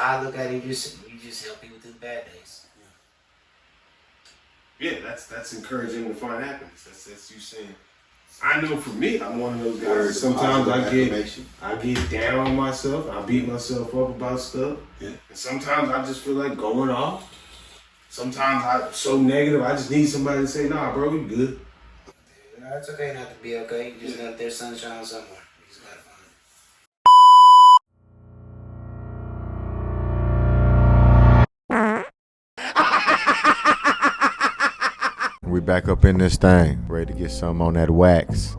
I look at it, you just help people through bad days. Yeah, that's encouraging to find happiness. That's you saying. I know for me, I'm one of those guys. Sometimes I get down on myself. I beat myself up about stuff. Yeah. And sometimes I just feel like going off. Sometimes I'm so negative. I just need somebody to say, "Nah, bro, you good." Yeah, it's okay not to be okay. You just know there's sunshine somewhere. You just gotta find it. We back up in this thing, ready to get something on that wax.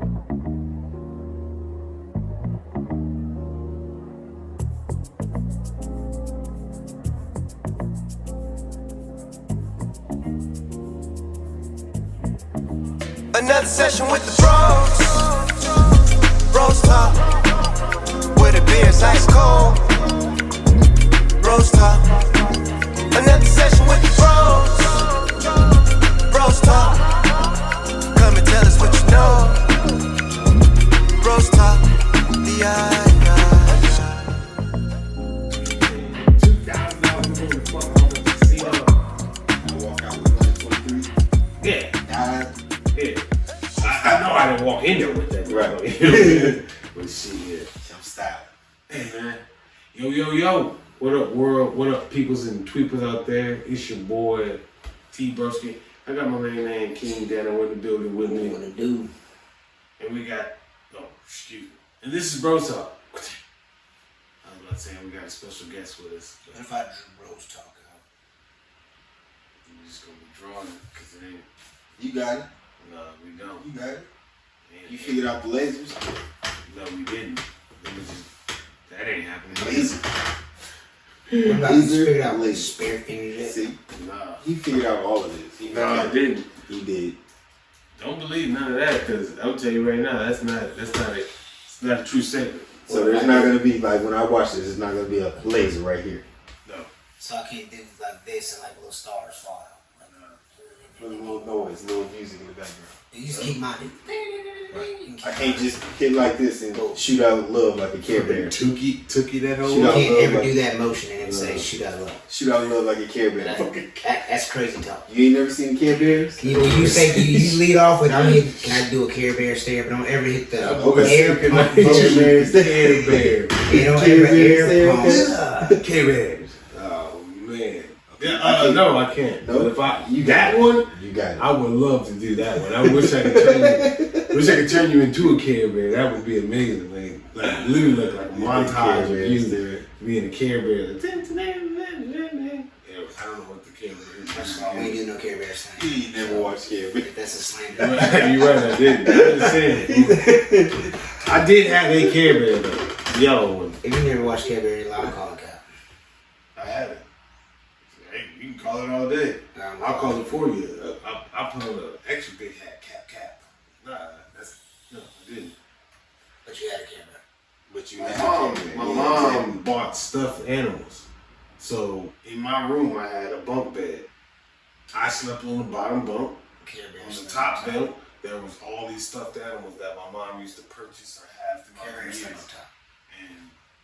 Another session with the bros. BrosTalk. Where the beer's ice cold. BrosTalk. Another session with the bros. BrosTalk. Come and tell us what you know. BrosTalk. I know I didn't walk in there with that. Right. But shit, I'm styling. Hey, man. Yo. What up, world? What up, peoples and tweepers out there? It's your boy, T Broski. I got my man King Dano in the building with me. what to do. And we got, and this is BrosTalk. I was about to say we got a special guest with us. What if I drew BrosTalk out? We're just gonna be drawing it, because it ain't. You got it. No, we don't. You got it. And you figured out the lasers. No, we didn't. That ain't happening. Laser. What about you figured out laser spare fingers yet? See? Nah. He figured out all of this. No, I didn't. He did. Don't believe none of that, because I'll tell you right now, that's not it. It's not a true statement. So there's not gonna be like when I watch this, it's not gonna be a laser right here. No. So I can't do like this and like little stars fall out. A little noise, little music in the background. You just keep my I can't just hit like this and shoot out love like a Care Bear. Tookie that whole. You can't ever do that motion and then say shoot out love. Shoot out love like a Care Bear. That's crazy talk. You ain't never seen Care Bears? When you say you lead off with, can I do a Care Bear stare? But don't ever hit the air pump. Care Bear. You don't ever air pump. Care Bears. Oh man. No, I can't. No? But if that one, you got it. I would love to do that one. I wish I could turn you into a Care Bear. That would be amazing. Like literally look like a montage of you being a Care Bear. I don't know what the Care Bear is. First of all, we ain't do no Care Bear slang. You never watched Care Bear. That's a slang. You're right, I didn't. I'm just saying. I did have a Care Bear though. Yellow one. If you never watched Care Bear, I'll call it cap. I haven't. Hey, you can call it all day. I'll call it for you. I'll put on an extra big hat, cap. Nah, I didn't. But you had a Care Bear. But you My mom bought stuffed animals. So in my room, I had a bunk bed. I slept on the bottom bunk. Care Bear On the top bunk, there was all these stuffed animals that my mom used to purchase or have throughout the years.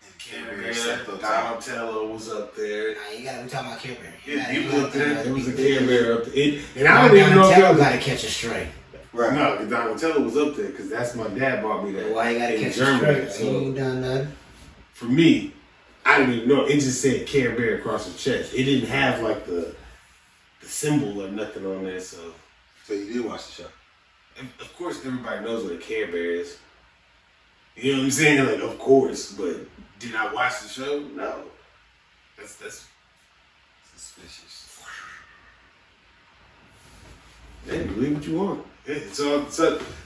And Care Bear, Donatello was up there. Nah, we talking about Care Bear. Yeah, he was up there. There was a Care Bear up there. And I don't don't even know if Donatello got to catch a stray. Right. No, Donatello was up there because that's my dad bought me that. Why you got to catch a stray? So, you ain't done nothing. For me, I didn't even know. It just said Care Bear across the chest. It didn't have like the symbol or nothing on there. So you did watch the show. And of course, everybody knows what a Care Bear is. You know what I'm saying? Like, of course, but did I watch the show? No. That's suspicious. Hey, believe what you want. Yeah, so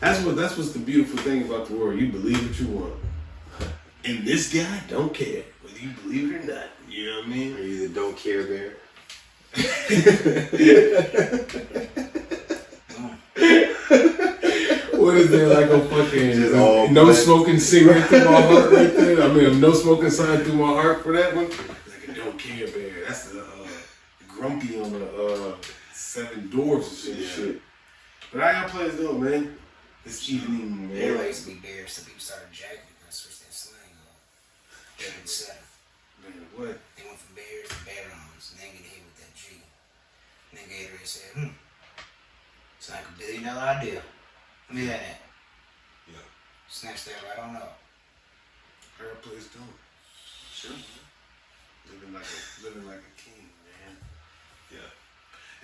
that's what's the beautiful thing about the world. You believe what you want. And this guy don't care whether you believe it or not. You know what I mean? Or you either don't care Bear. What is there, like a fucking no smoking cigarette through my heart right there? I mean, a no smoking sign through my heart for that one? Like a don't care Bear. That's the grumpy on the Seven Dwarfs and shit. But how y'all players doing, man? This evening, man. Everybody used to be bears, so people started jacking. I switched that slang up. They've been seven. Man, what? They went from bears Nigga Gatorade said, it's like $1 billion idea. Let me have that. Yeah. Snatch that right on up. Her place doing. Sure, man. Living like a king, man. Yeah.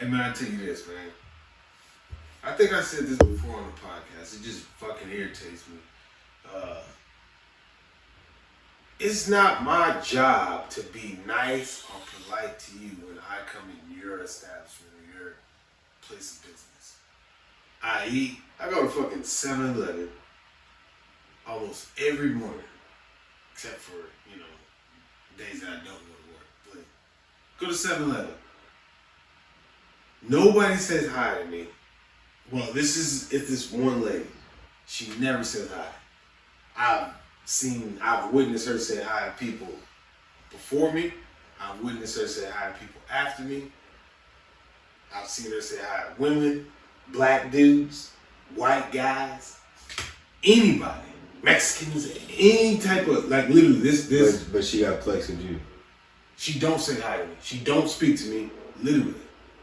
And man, I tell you this, man. I think I said this before on the podcast. It just fucking irritates me. It's not my job to be nice or polite to you when I come in your establishment or your place of business. I go to fucking 7-Eleven almost every morning, except for, days that I don't go to work. But go to 7-Eleven. Nobody says hi to me. Well, it's this one lady. She never says hi. I've witnessed her say hi to people before me. I've witnessed her say hi to people after me. I've seen her say hi to women, black dudes, white guys, anybody, Mexicans, any type of, like, literally this. But she got plex with you. She don't say hi to me. She don't speak to me, literally.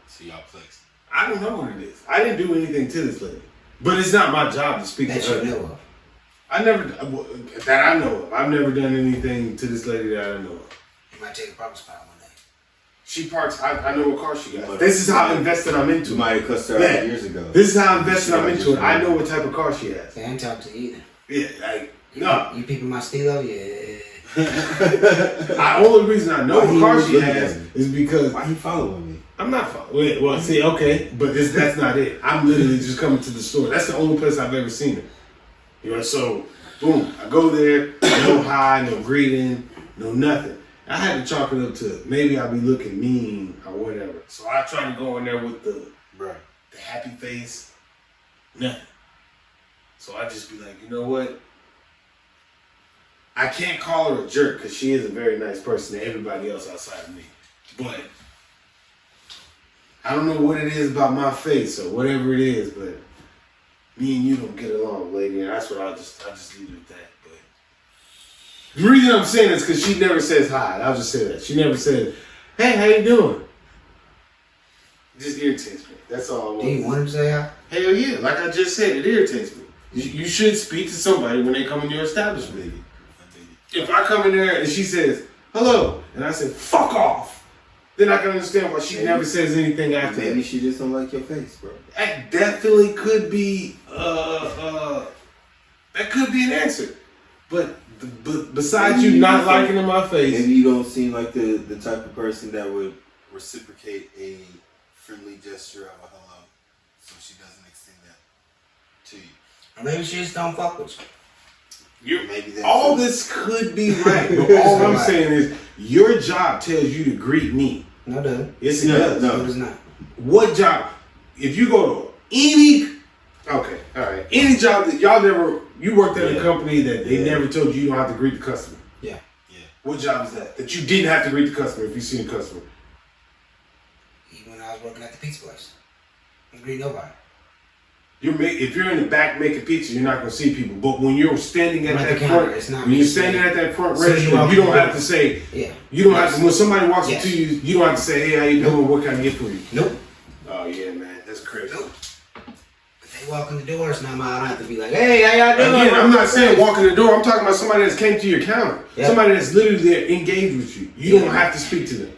So y'all plex. I don't know what it is. I didn't do anything to this lady. But it's not my job to speak to her. That you know of. That I know of. I've never done anything to this lady that I know of. You might take a parking spot one day. She parks, I know what car she got. This is how invested I'm into it. You might have cussed her out years ago. This is how invested I'm into it. I know what type of car she has. They ain't talk to you either. Yeah, like, no. You peeping my stilo? Yeah. The only reason I know what car she has is because... Why you following me? I'm not following. Well, see, okay, but that's not it. I'm literally just coming to the store. That's the only place I've ever seen her. So, boom, I go there, no hi, no greeting, no nothing. I had to chalk it up to maybe I'll be looking mean or whatever. So I try to go in there with the happy face, nothing. So I just be like, you know what? I can't call her a jerk because she is a very nice person to everybody else outside of me. But I don't know what it is about my face or whatever it is, but me and you don't get along, lady, and that's what I just leave it at that. But the reason I'm saying is because she never says hi. I'll just say that. She never says, hey, how you doing? It just irritates me. That's all I want. Do you want her to say hi? Hell yeah. Like I just said, it irritates me. You should speak to somebody when they come in your establishment. If I come in there and she says, hello, and I say, fuck off, then I can understand why she never says anything after that. Maybe she just don't like your face, bro. That definitely could be, that could be an answer. But besides you not liking in my face. Maybe you don't seem like the type of person that would reciprocate a friendly gesture of a hello, so she doesn't extend that to you. Or maybe she just don't fuck with you. All this could be right, but all I'm saying is your job tells you to greet me. No, it doesn't. Yes, it does. No, it's not. What job? If you go to any job that you worked at a company that they never told you don't have to greet the customer. Yeah. What job is that? That you didn't have to greet the customer if you see a customer. Even when I was working at the pizza place, I didn't greet nobody. If you're in the back making pizza, you're not going to see people. But when you're standing at that front register, you don't have to say. Yeah. You don't have to. When somebody walks up to you, you don't have to say, "Hey, how you doing? What can I get for you?" Nope. Oh yeah, man, that's crazy. Nope. But they walk in the door, it's not I don't have to be like, "Hey, how y'all doing?" Again, I'm not saying walk in the door. I'm talking about somebody that's came to your counter. Yep. Somebody that's literally there, engaged with you. You don't have to speak to them.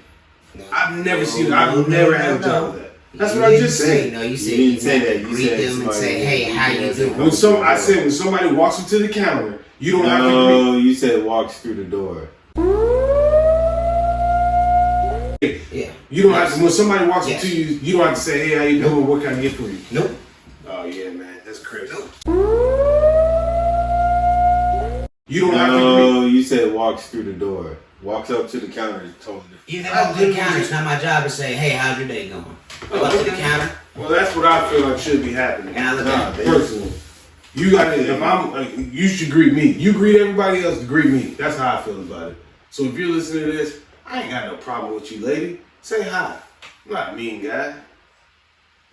No. I've never seen. I've never had a job with that. That's what I just said. No, you said you say that. You greet said them and say, "Hey, how you doing?" When somebody walks up to the counter, you don't have to greet. No, you said walks through the door. Yeah. You don't have to. When somebody walks up to you, you don't have to say, "Hey, how you doing? What can I get for you?" Nope. Oh yeah, man, that's crazy. Nope. You don't have to greet. No, you said walks through the door. Walks up to the counter is totally different. Even if I go to the counter, it's not my job to say, "Hey, how's your day going?" I go to the counter. Well, that's what I feel like should be happening. And I look at it. Personally, you got to. You should greet me. You greet everybody else to greet me. That's how I feel about it. So if you're listening to this, I ain't got no problem with you, lady. Say hi. I'm not a mean guy,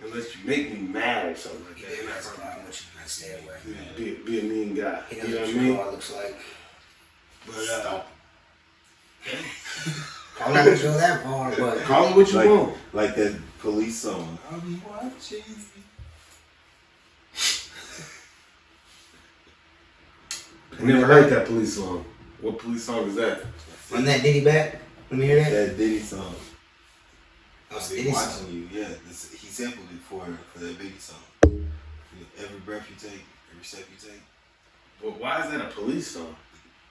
unless you make me mad or something like that. That's a problem with you. I stay away. Be a mean guy. He You know what I doesn't mean? know what it looks like. But call I'm not gonna go that far, but call it what you want. Like that police song. I'll be watching. I never heard that police song. What police song is that? Run that Diddy back. Let me hear that. That Diddy song. Oh, it's I'll be Diddy watching song. you. Yeah, he sampled it for that Diddy song. Every breath you take, every step you take. Well, why is that a police song?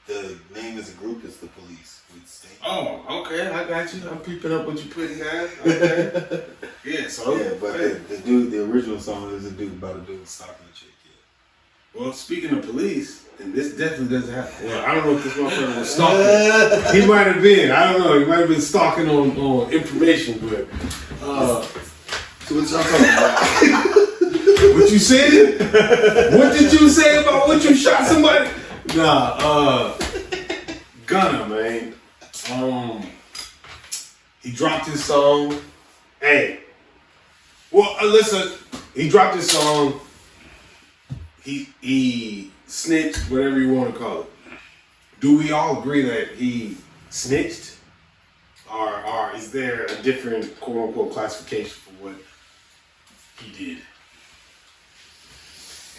The name as a group is the Police. With Sting. Oh, okay, I got you. I'm peeping up what you putting down. Okay. Yeah, so Yeah, but the original song is a dude about a dude stalking a chick. Yeah. well, speaking of police, and this definitely doesn't happen. Well, I don't know if this motherfucker was stalking. He might have been. I don't know. He might have been stalking on information, but So what y'all talking about? what you said? What did you say about what you shot somebody? Nah, Gunna, man. He dropped his song. Hey, well, listen. He dropped his song. He snitched, whatever you want to call it. Do we all agree that he snitched, or is there a different quote unquote classification for what he did?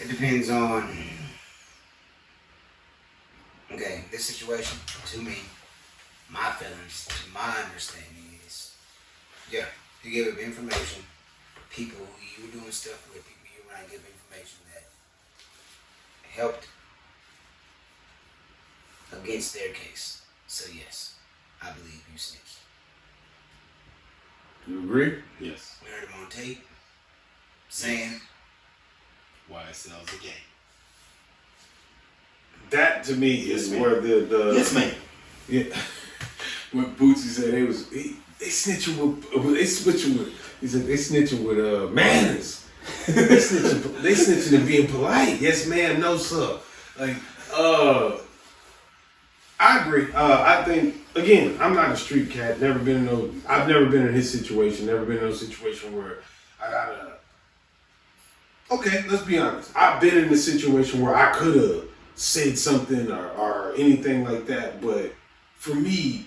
It depends on. Okay, this situation, to me, my feelings, to my understanding is, yeah, you give up information, people who you were doing stuff with, people you were trying to give information that helped against their case. So yes, I believe you snitched. Do you agree? Yes. We heard him on tape saying, YSL's a game. That to me Yes, is ma'am. where the Yes, ma'am. yeah. What Bootsy said they snitching with he said they snitching with manners. they snitching and being polite. Yes ma'am, no sir. Like I agree. I think again, I'm not a street cat. I've never been in his situation. Never been in a situation where I gotta. Okay, let's be honest. I've been in a situation where I could have said something or anything like that, but for me,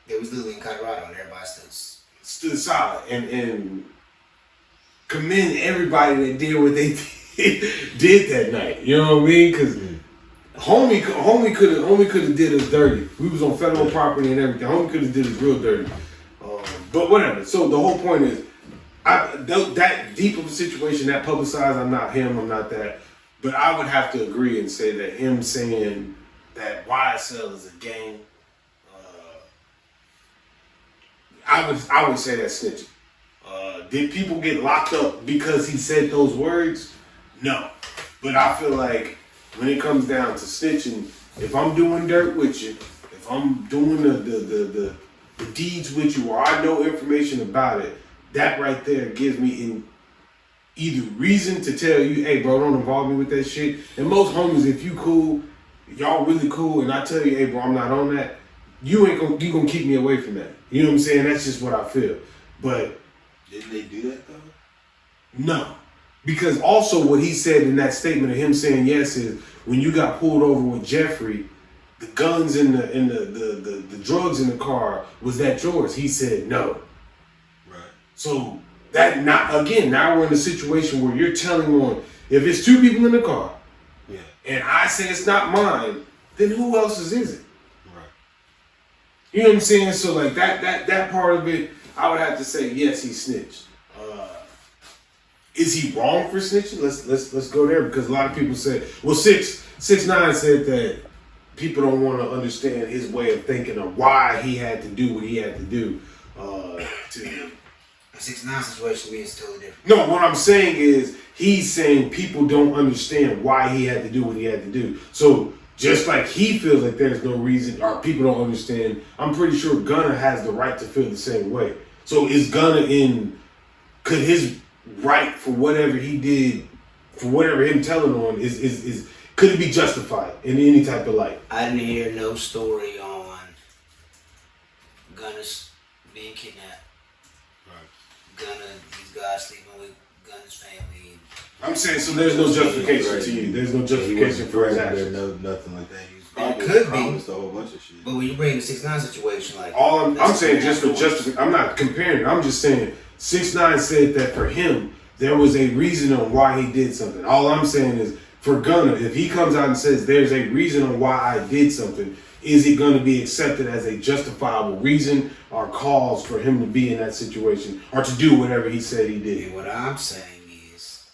it was literally in Colorado and everybody stood solid and commend everybody that did what they did that night. You know what I mean? Because homie could have did us dirty. We was on federal property and everything. Homie could have did us real dirty. But whatever. So the whole point is, that deep of a situation, that publicized, I'm not him, I'm not that. But I would have to agree and say that him saying that YSL is a gang, I would say that's snitching. Did people get locked up because he said those words? No. But I feel like when it comes down to snitching, if I'm doing dirt with you, if I'm doing the deeds with you, or I know information about it, that right there gives me either reason to tell you, hey bro, don't involve me with that shit. And most homies, if you cool, y'all really cool, and I tell you, hey bro, I'm not on that, you gonna keep me away from that. You know what I'm saying? That's just what I feel. But didn't they do that though? No. Because also what he said in that statement of him saying yes is when you got pulled over with Jeffrey, the guns and the drugs in the car, was that yours? He said no. Right. So that now we're in a situation where you're telling on, if it's two people in the car, yeah, and I say it's not mine, then who else's is it? Right. You know what I'm saying? So like that part of it, I would have to say yes, he snitched. Is he wrong for snitching? Let's go there, because a lot of people say, well, 6ix9ine said that people don't want to understand his way of thinking of why he had to do what he had to do. To 6ix9ine situation is totally different. No, what I'm saying is he's saying people don't understand why he had to do what he had to do. So just like he feels like there's no reason, or people don't understand, I'm pretty sure Gunna has the right to feel the same way. So is Gunna could his right for whatever he did, for whatever him telling on, could it be justified in any type of light? I didn't hear no story on Gunna's being kidnapped. Right. Gunna, these guys sleeping with Gunna's family. I'm saying, so there's no justification to you. There's no justification for his actions. Nothing like that. He was It could be. promised a whole bunch of shit. But when you bring the 6ix9ine situation, like All I'm saying, just for justification, I'm not comparing. I'm just saying 6ix9ine said that for him there was a reason on why he did something. All I'm saying is for Gunna, if he comes out and says there's a reason on why I did something, is it going to be accepted as a justifiable reason or cause for him to be in that situation or to do whatever he said he did? And what I'm saying is,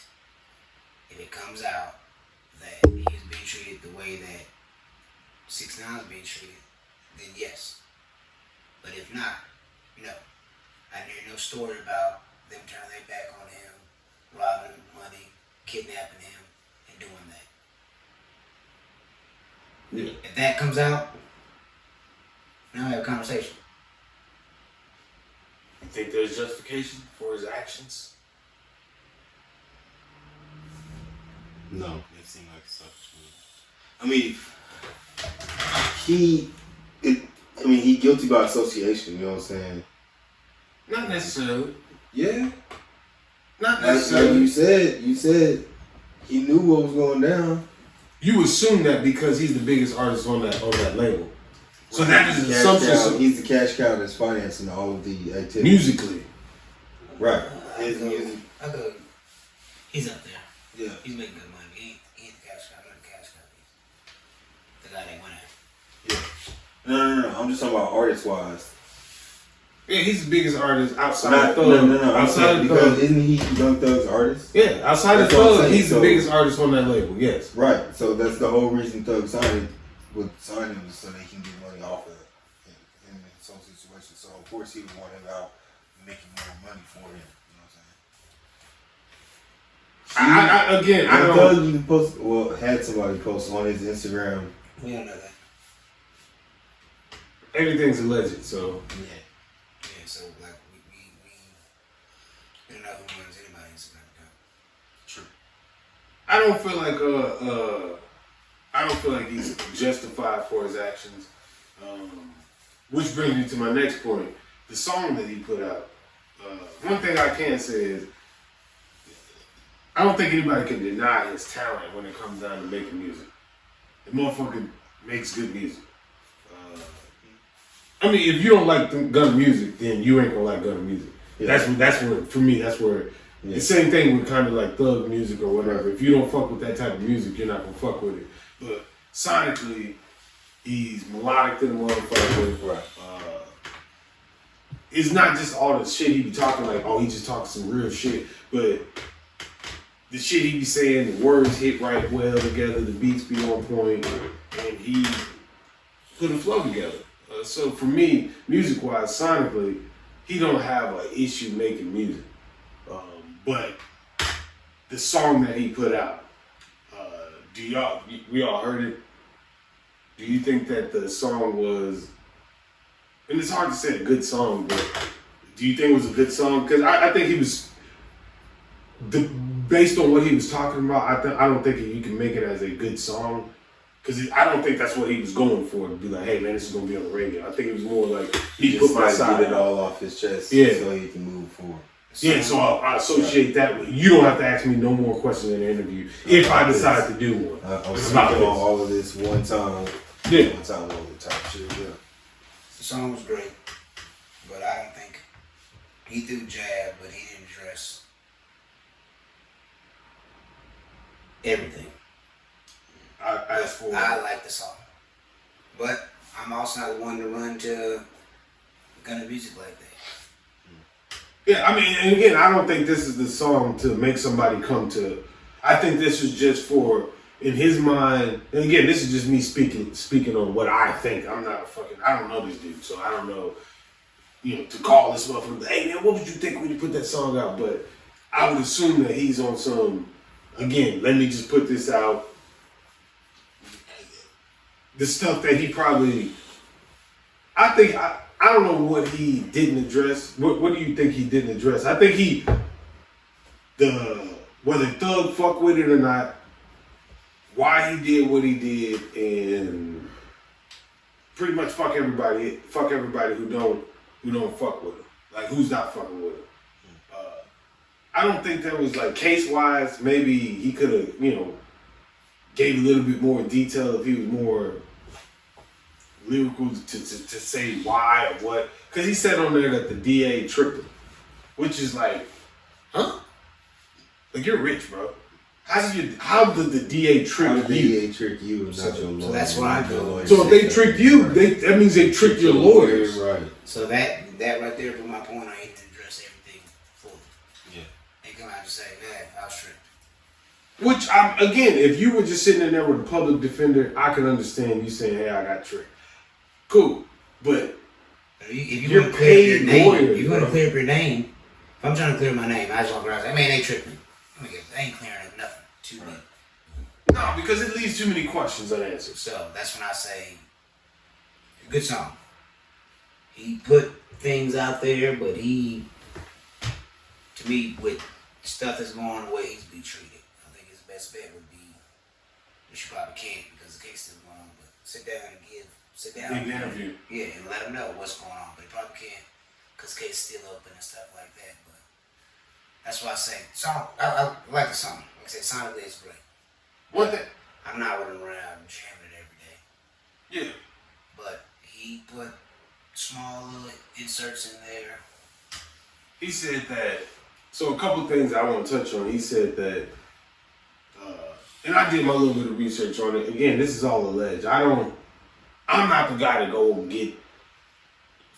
if it comes out that he's being treated the way that 6ix9ine is being treated, then yes. But if not, no. I hear no story about them turning their back on him, robbing him of money, kidnapping him, and doing that. Yeah. If that comes out, now we have a conversation. You think there's justification for his actions? No, it seemed like stuff. I mean, he guilty by association. You know what I'm saying? Not necessarily. Yeah. Not Like necessarily. you said he knew what was going down. You assume that because he's the biggest artist on that label. So that is an assumption. He's the cash cow that's financing all of the activities. Musically. Right. His music. I go, he's up there. Yeah. He's making good money. He ain't the cash cow. Not the cash cow. He's the guy they went at. Yeah. No. I'm just talking about artist wise. Yeah, he's the biggest artist outside of Thug. No. Outside of because Thug. isn't he Young Thug's artist? Yeah, outside of That's what I'm Thug, saying, he's the so- biggest artist on that label, yes. Right. So that's the whole reason Thug signed him so they can get money off of it in his own situation. So of course he would want him out making more money for him. You know what I'm saying? I Young don't. Thug even had somebody post on his Instagram. We don't know that. Everything's alleged, so. Yeah. Yeah, so like we don't know who runs anybody's Instagram account. True. I don't feel like he's justified for his actions. Which brings me to my next point. The song that he put out. One thing I can say is I don't think anybody can deny his talent when it comes down to making music. The motherfucker makes good music. I mean, if you don't like Gunna music, then you ain't gonna like Gunna music. Yeah. That's where, for me, that's where. Yeah. The same thing with kind of like Thug music or whatever. If you don't fuck with that type of music, you're not gonna fuck with it. But sonically, he's melodic to the motherfucker. Right. It's not just all the shit he be talking like, oh, he just talking some real shit, but the shit he be saying, the words hit right well together, the beats be on point, and he put a flow together. So for me, music-wise, sonically, he don't have an issue making music. But the song that he put out, we all heard it. Do you think that the song was, and it's hard to say a good song, but do you think it was a good song? Because I think he was, based on what he was talking about, I don't think you can make it as a good song. Because I don't think that's what he was going for, to be like, hey man, this is going to be on the radio. I think it was more like, he put my side get it out. all off his chest so he can move forward. Yeah, so I associate that with, you don't have to ask me no more questions in the interview if I decide to do one. I'm It's speaking about on this. all of this one time. Yeah. One time all the time. Shit, yeah. The song was great, but I don't think he threw jab, but he didn't address everything. I like the song, but I'm also not the one to run to Gunna music like that. Yeah, I mean, and again, I don't think this is the song to make somebody come to. I think this is just for, in his mind, and again, this is just me speaking on what I think. I'm not I don't know this dude, so I don't know, to call this motherfucker, hey man, what would you think when you put that song out? But I would assume that he's on some, again, let me just put this out. The stuff that he probably, I don't know what he didn't address. What do you think he didn't address? I think whether Thug fuck with it or not, why he did what he did, and pretty much fuck everybody who don't fuck with him. Like, who's not fucking with him. I don't think there was like case wise. Maybe he could have, gave a little bit more detail if he was more lyrical to say why or what. Because he said on there that the DA tricked him, which is like, huh? Like, you're rich, bro. How did the DA trick you? How did the DA trick you and not your lawyer? So that's what I do. So if they tricked you, that means they tricked your lawyers. Right. So that right there put my point. I need to address everything fully. Yeah. And come out and say, man, I was tricked. Which, again, if you were just sitting in there with a public defender, I can understand you saying, hey, I got tricked. Cool. But if you you're want to clear up your paid name, lawyers, if you want to bro. clear up your name, if I'm trying to clear my name, I just walk around and say, man, they tricked me. I ain't clearing up nothing to me. No, because it leaves too many questions unanswered. So that's when I say, good song. He put things out there, but he, to me, with stuff that's going the way he's being treated, I think his best bet would be, which you probably can't because the case is still going on, but sit down and Give an interview. Yeah, and let him know what's going on. But he probably can't because the case is still open and stuff like that. But that's why I say, song, I like the song. Like I said, sonically it's great. One thing. I'm not running around jamming it every day. Yeah. But he put small little inserts in there. He said that, so a couple things I want to touch on. He said that, and I did my little bit of research on it. Again, this is all alleged. I'm not the guy to go and get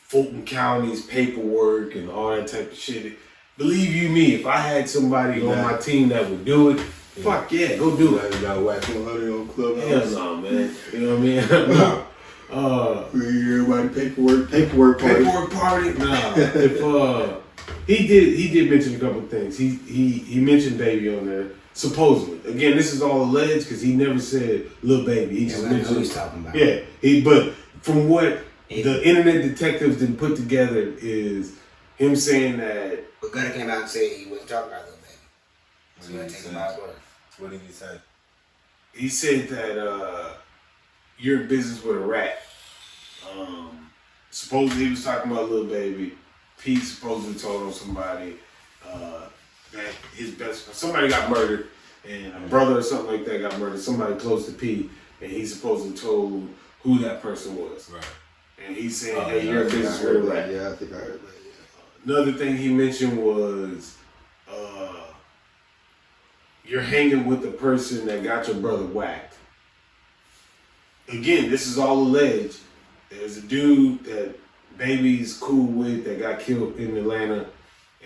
Fulton County's paperwork and all that type of shit. Believe you me, if I had somebody on my team that would do it, fuck yeah, go do it. You got whack 100 on Clubhouse. Hell no, man. You know what I mean? Everybody paperwork party. Paperwork party? Nah. If he did mention a couple of things. He mentioned Baby on there. Supposedly. Again, this is all alleged because he never said Lil Baby. He just I know mentioned what he's talking about. Yeah. But from what the internet detectives didn't put together is him saying that. But Gunna came out and said he wasn't talking about Lil Baby. So you gotta take him out his word. What did he say? He said that you're in business with a rat. Supposedly he was talking about Lil Baby. Pete supposedly told on somebody that his somebody got murdered, and a brother or something like that got murdered. Somebody close to Pete, and he supposedly told who that person was. Right. And he said, "Hey, you're in business with a rat." Yeah, I think I heard that. Yeah. Another thing he mentioned was you're hanging with the person that got your brother whacked. Again, this is all alleged. There's a dude that Baby's cool with that got killed in Atlanta,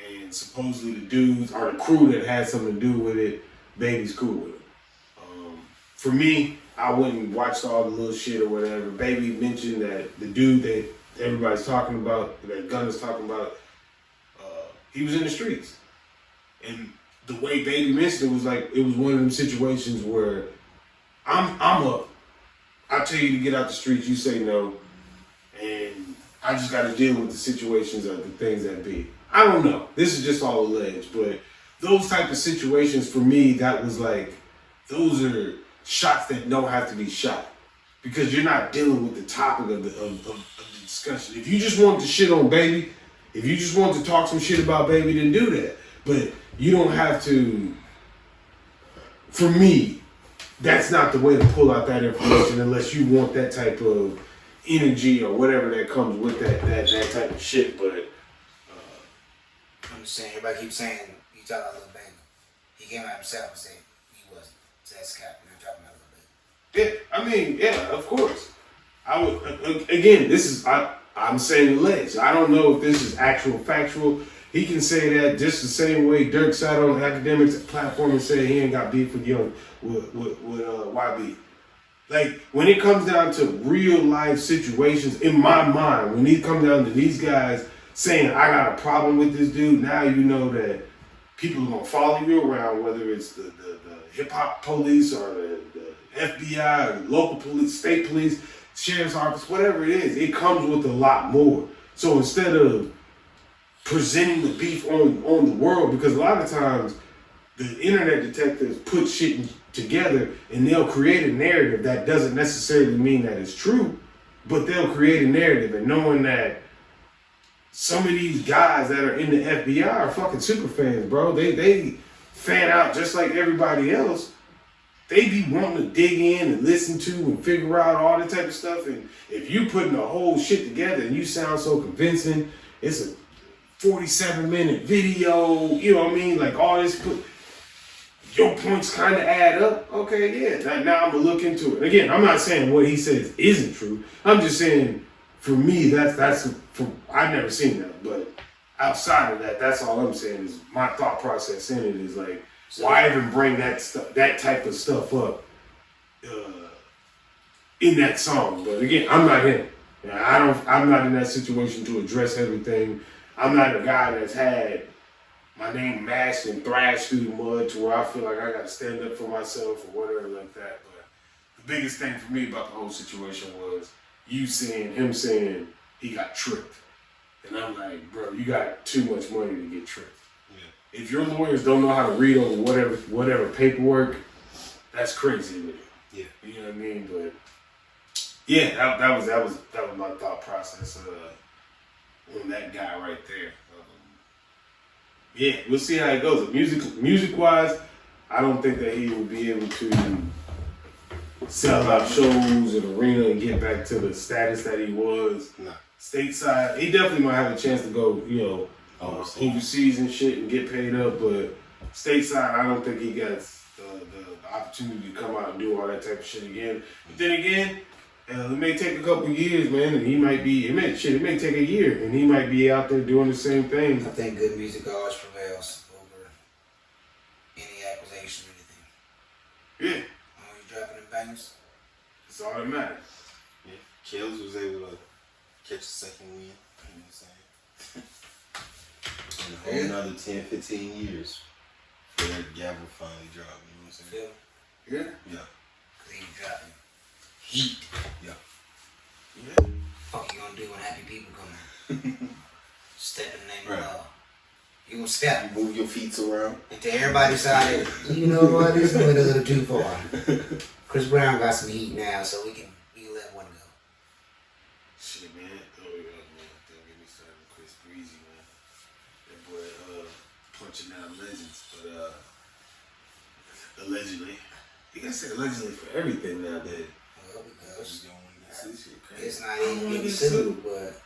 and supposedly the dudes or the crew that had something to do with it, Baby's cool with it. For me, I went and watched all the little shit or whatever. Baby mentioned that the dude that everybody's talking about, that Gunna's talking about, he was in the streets. And the way Baby mentioned it was like, it was one of them situations where I tell you to get out the streets, you say no, and I just got to deal with the situations of the things that be. I don't know. This is just all alleged, but those type of situations for me, that was like, those are shots that don't have to be shot because you're not dealing with the topic of the discussion. If you just want to shit on Baby, if you just want to talk some shit about Baby, then do that. But you don't have to. For me, that's not the way to pull out that information unless you want that type of energy or whatever that comes with that type of shit. But I'm just saying, everybody keeps saying you talking about Lil Baby. He came out himself and said he wasn't. So that's cap. You're talking about Lil Baby. yeah, I mean, yeah, of course. I would again. I'm saying alleged. I don't know if this is actual factual. He can say that just the same way Dirk sat on Academics platform and said he ain't got beef with YB. Like, when it comes down to real life situations, in my mind, when it comes down to these guys saying, I got a problem with this dude, now you know that people are going to follow you around, whether it's the hip hop police or the FBI or the local police, state police, sheriff's office, whatever it is, it comes with a lot more. So instead of presenting the beef on the world, because a lot of times the internet detectives put shit together and they'll create a narrative that doesn't necessarily mean that it's true, but they'll create a narrative, and knowing that some of these guys that are in the FBI are fucking super fans, bro. They fan out just like everybody else. They be wanting to dig in and listen to and figure out all that type of stuff. And if you putting the whole shit together and you sound so convincing, it's a 47-minute video, you know what I mean? Like all this, your points kind of add up. Okay, yeah, now I'm gonna look into it. Again, I'm not saying what he says isn't true. I'm just saying, for me, I've never seen that. But outside of that, that's all I'm saying is my thought process in it is like, why even bring that type of stuff up in that song? But again, I'm not him. I'm not in that situation to address everything. I'm not a guy that's had my name mashed and thrashed through the mud to where I feel like I got to stand up for myself or whatever like that. But the biggest thing for me about the whole situation was him saying he got tricked. And I'm like, bro, you got too much money to get tricked. If your lawyers don't know how to read over whatever paperwork, that's crazy to me. Yeah, you know what I mean. But yeah, that was my thought process on that guy right there. Yeah, we'll see how it goes. Music wise, I don't think that he will be able to sell out shows and arena and get back to the status that he was. No. Stateside, he definitely might have a chance to go, overseas and shit and get paid up, but stateside, I don't think he got the opportunity to come out and do all that type of shit again. But then again, it may take a couple years, man, and it may take a year, and he might be out there doing the same thing. I think good music always prevails over any accusation or anything. Yeah. When you're dropping them bangers, it's all that matters. Yeah. Kells was able to catch a second win, you know what I'm saying? A whole another 10, 15 years for that gavel finally dropped, you know what I'm saying? Yeah. Yeah. Cause he dropping heat. Yeah. Fuck you gonna do when happy people come? Step in the name of law. You gonna step. You move your feet around. And to everybody decided, you know what, this went a little too far. Chris Brown got some heat now, so we can let one go. Shit, man. Don't get me started with Chris Breezy, man. That boy punching out legends, but allegedly. You gotta say allegedly for everything nowadays. Well, because crazy. it's not even getting sued, but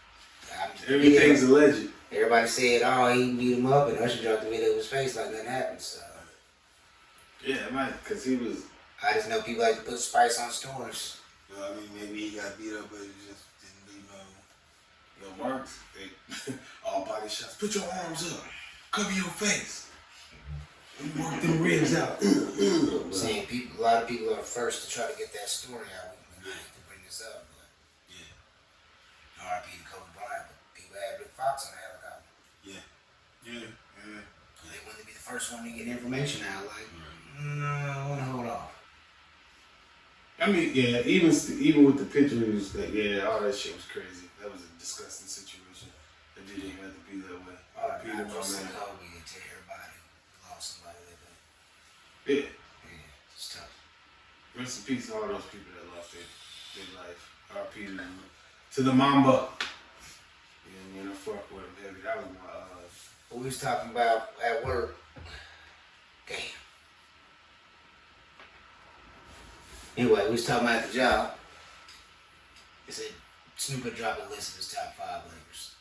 everything's alleged. Everybody said, oh, he beat him up, and Usher dropped the video of his face like nothing happened, so. Yeah, man, because he was. I just know people like to put spice on stories. Well, I mean, maybe he got beat up, but he just didn't leave no marks. All body shots. Put your arms up. Cover your face. Work them ribs out. Saying a lot of people are first to try to get that story out. We hate to bring this up, but yeah. R.I.P. to Kobe Bryant, but people had Rick Fox on the helicopter. Yeah. They wanted to be the first one to get information out. Like, no, I want to hold off. I mean, yeah, even with the pictures, all that shit was crazy. That was a disgusting situation. It didn't have to be that way. R.I.P. to Kobe and to everybody who lost somebody that way. Yeah, it's tough. Rest in peace to all those people that lost their life. R.I.P. to the Mamba. Yeah, man, I fuck with him heavy. That was my what we was talking about at work. Damn. Anyway, we was talking about the job. They said Snoop had dropped a list of his top 5 labels.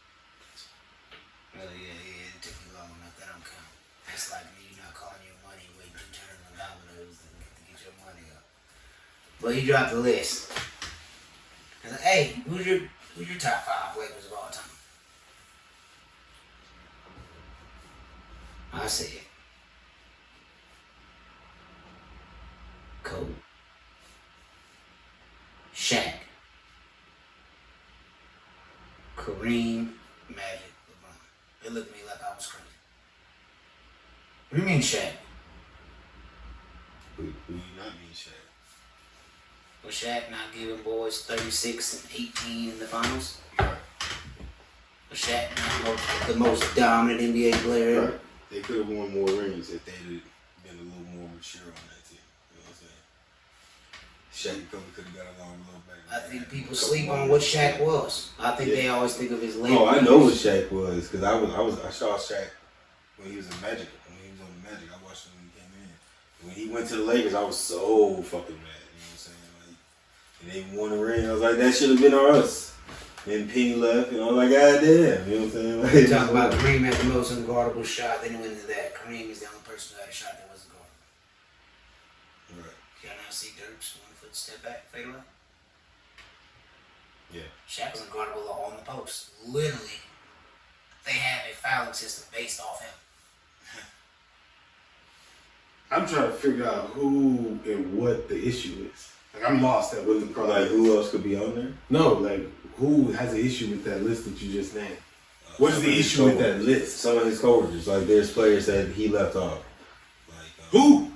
Well, yeah, it took you long enough. That don't count. That's like me not calling your money, waiting to turn on dominoes to get your money up. But he dropped the list. I was like, hey, who's your top 5 labels of all time? I said, Kobe, Shaq, Kareem, Magic, LeBron. They looked at me like I was crazy. What do you mean Shaq? Who you not mean Shaq? Was Shaq not giving boys 36 and 18 in the finals? Right. Was Shaq not the most dominant NBA player ever? Right. They could have won more rings if they'd been a little more mature on that team. You know what I'm Shaq probably could have got along a little better. I think people sleep on what Shaq was. I think they always think of his late. Oh, I know what Shaq was because I saw Shaq when he was in Magic. When he was on the Magic, I watched him when he came in. And when he went to the Lakers, I was so fucking mad. You know what I'm saying? Like, and they won the ring. I was like, that should have been on us. Then Penny left, and I was like, God damn. You know what I'm saying? Like, They talk about Kareem had the most unguardable shot. Then went into that. Kareem is the only person who had a shot that wasn't guardable. Right. Y'all not see Dirk's 1 foot step back, fade away? Yeah. Shaq was unguardable on the post. Literally, they have a fouling system based off him. I'm trying to figure out who and what the issue is. Like, I'm lost at what the problem Like, is. who else could be on there? No, like, who has an issue with that list that you just named? What is the issue with that list? Some of his coworkers. Like, there's players that he left off. Like, Who?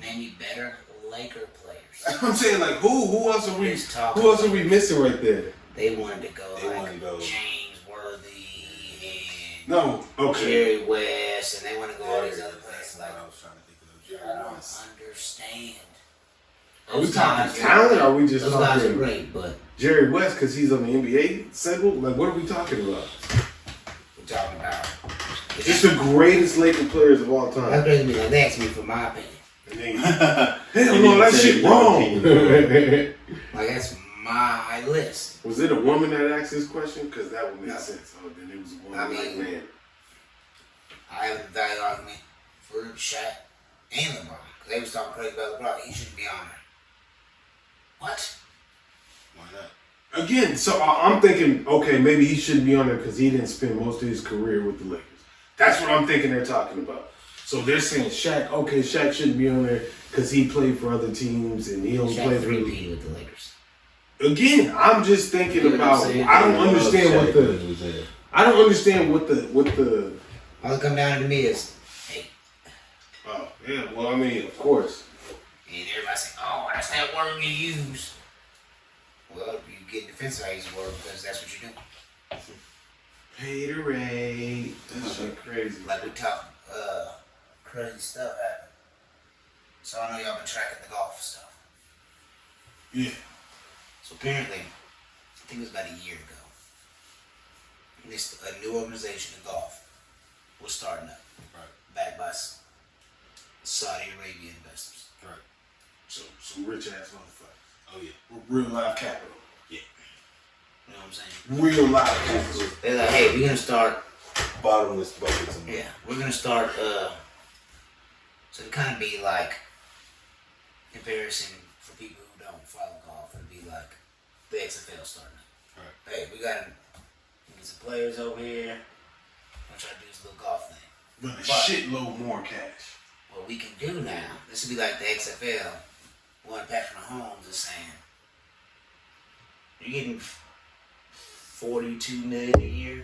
Name you better Laker players. I'm saying, like, who else are we? Just talking Who else are we missing right there? They wanted to go They like wanted to go. James Worthy and No. Okay. Jerry West, and they want to go all these other players. Like, I was trying to think of those. I don't understand. Are we Those talking guys talent? Or are we just Those guys are talking great, but Jerry West because he's on the NBA symbol? Like, what are we talking about? we're talking about. Just the greatest Laker players of all That's time. crazy to me. Like, they asked me for my opinion. And then, hell no, that shit wrong. Like, that's my list. Was it a woman that asked this question? Because that would make sense. Oh, then it was a woman, I mean, like man. I have a valid argument for Shaq and LeBron. Because they was talking crazy about LeBron. He shouldn't be on there. What? Why not? Again, so I'm thinking, okay, maybe he shouldn't be on there because he didn't spend most of his career with the Lakers. That's what I'm thinking they're talking about. So they're saying Shaq, okay, Shaq shouldn't be on there because he played for other teams and he only Shaq played for. three-peated with the Lakers. Again, I'm just thinking about. I don't understand what the. I don't understand what the. All it come down to me is, hey, Oh yeah, well I mean, of course. and everybody say, oh, that's that word you use. Well, you get defensive, I use the word because that's what you do. Haterade. That shit crazy. Like we talk crazy stuff happened. So I know y'all been tracking the golf stuff. Yeah. So apparently, I think it was about a year ago, a new organization in golf was starting up, backed by Saudi Arabia investors. Right. So some rich ass motherfuckers. Oh, yeah. With real life capital. You know what I'm saying? Real life capital. They're like, hey, we're gonna start. Bottomless buckets. Yeah, we're gonna start. So it kind of be like comparison for people who don't follow golf. It'd be like the XFL starting. Right. Hey, we got some players over here. I'm gonna try to do this little golf thing. But a shitload more cash. What we can do now, this would be like the XFL. What Patrick Mahomes is saying. You're getting $42 million a year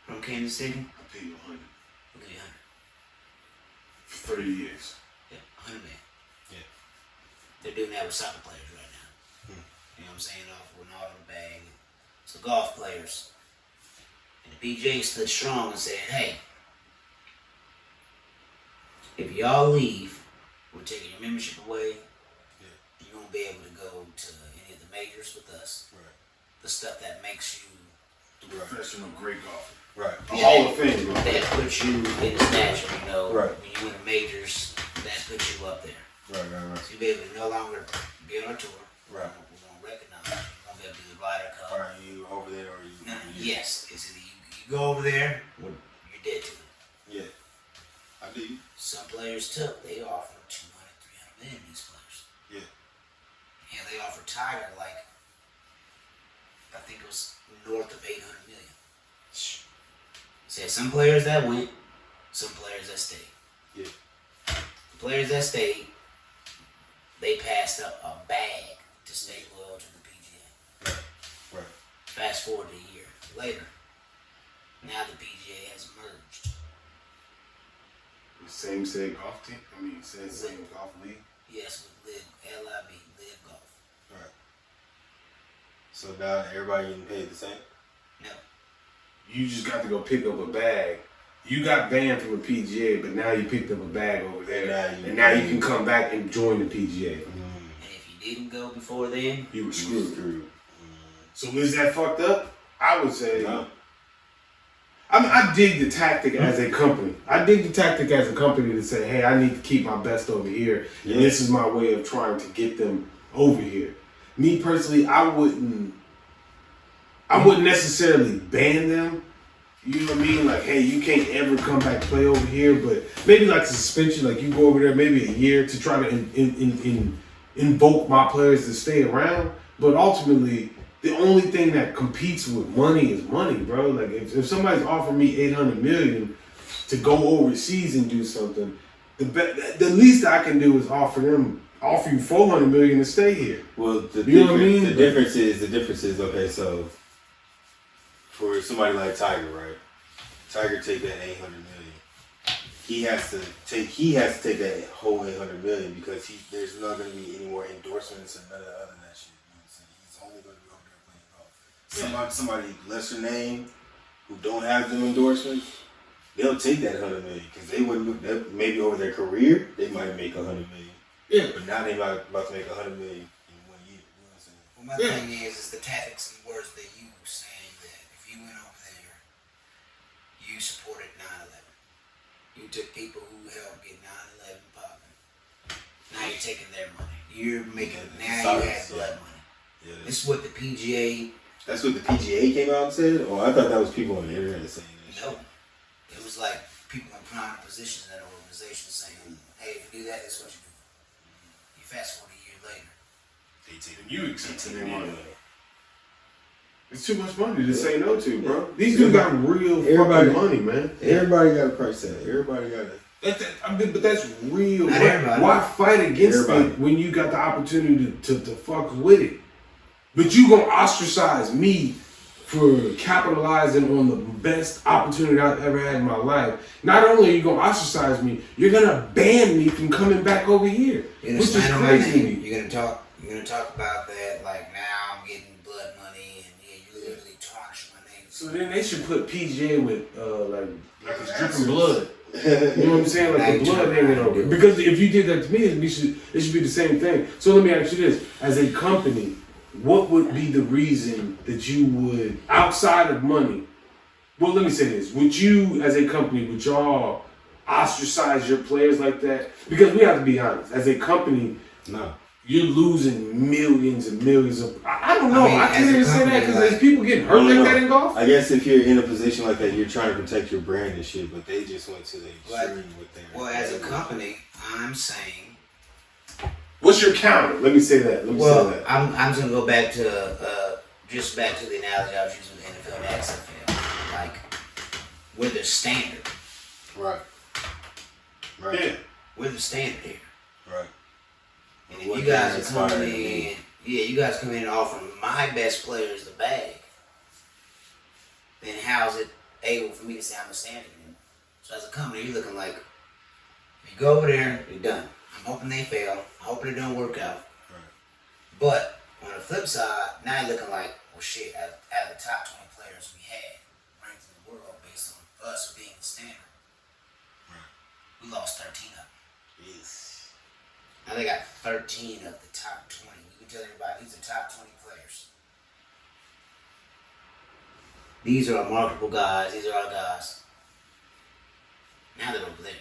from Kansas City. I'll pay you 100 We'll give you 100. for 30 years. Yeah, 100 million. Yeah. They're doing that with soccer players right now. You know what I'm saying? Off with an auto bag. So golf players. And the PGA stood strong and said, hey, if y'all leave, we're taking your membership away. You won't be able to go to any of the majors with us. Right. The stuff that makes you Professional great golfer. Right. A Hall of Fame. Bro. that puts you in the stature, you know. Right. When you win the majors, that puts you up there. Right. So you'll be able to no longer be on our tour. Right. We won't recognize you. You won't be able to do the Ryder Cup. Are you over there or you? No, yes. It's either you go over there or you're dead to it. Yeah. I do. Some players took, they offered 200, 300 million, these players. Yeah. And they offered Tiger like, I think it was north of 800 million. Said some players that went, some players that stayed. Yeah. The players that stayed, they passed up a bag to stay loyal to the PGA. Right. Fast forward a year later, now the PGA has merged. The same said golf team. I mean, same golf league. Yes, with LIV, Live Golf. Right. So now everybody getting paid the same? No. You just got to go pick up a bag. You got banned from the PGA, but now you picked up a bag over there, Yeah, and now you can come back and join the PGA. didn't go before then, he was screwed. So is that fucked up? I would say. No. I dig the tactic as a company. I dig the tactic as a company to say, hey, I need to keep my best over here. Yeah. And this is my way of trying to get them over here. Me personally, I wouldn't necessarily ban them. You know what I mean? Like, hey, you can't ever come back play over here, but maybe like suspension, like you go over there maybe a year to try to invoke my players to stay around. But ultimately, the only thing that competes with money is money, bro. Like if somebody's offering me $800 million to go overseas and do something, the least I can do is offer you $400 million to stay here. Well, the difference is okay. So for somebody like Tiger, right? Tiger take that $800 million. He has to take that whole $800 million because there's not going to be any more endorsements and none of that other than that shit. You know what I'm saying? He's only going to be over there playing golf. Somebody lesser name who don't have them endorsements, they'll take that $100 million because they wouldn't. Maybe over their career they might make $100 million. Yeah, but now they about to make $100 million in 1 year. You know what I'm saying? Well, my thing is the tactics and words they use, saying that if you went over there, you supported 9/11. You took people who helped get 9/11 popping. Now you're taking their money. You're making now you have blood money. Yeah, this is what the PGA. That's what the PGA came out and said. Oh, I thought that was people on the internet saying that. No, it was like people in prominent positions in that organization saying, "Hey, if you do that, that's what you do." You fast forward a year later, they take them. You accept their money. It's too much money to say no to, bro. These dudes got real fucking money, man. Everybody got a price tag. Everybody got it. But that's real. Not why fight against it when you got the opportunity to fuck with it? But you gonna ostracize me for capitalizing on the best opportunity I've ever had in my life. Not only are you gonna ostracize me, you're gonna ban me from coming back over here, which is crazy to me. You're gonna talk about that like now I'm getting blood money and you literally tarnish my name. So then they should put PGA with like it's dripping blood. You know what I'm saying? Like the blood hanging over. Because if you did that to me, it should be the same thing. So let me ask you this: as a company, what would be the reason that you would, outside of money? Well, let me say this: would you, as a company, would y'all ostracize your players like that? Because we have to be honest, as a company, no. You're losing millions and millions of. I don't know. I can't even say that because there's people getting hurt like that in golf. I guess if you're in a position like that, you're trying to protect your brand and shit, but they just went to the extreme with their. Well, as a company, I'm saying. What's your counter? Let me say that. I'm just gonna go back to back to the analogy I was using with NFL and XFL. Like, we're the standard. Right. Yeah. We're the standard here. Right. And if you guys are coming in, you guys come in and offering my best players the bag, then how's it able for me to say I'm a standard anymore? So as a company, you're looking like, you go over there, you're done. I'm hoping they fail. I'm hoping it don't work out. Right. But on the flip side, now you're looking like, well, shit, out of the top 20 players we had ranked in the world based on us being the standard, we lost 13 of them. Yes. Now they got 13 of the top 20. We can tell everybody these are top 20 players. These are our marketable guys. These are our guys. Now they're over there.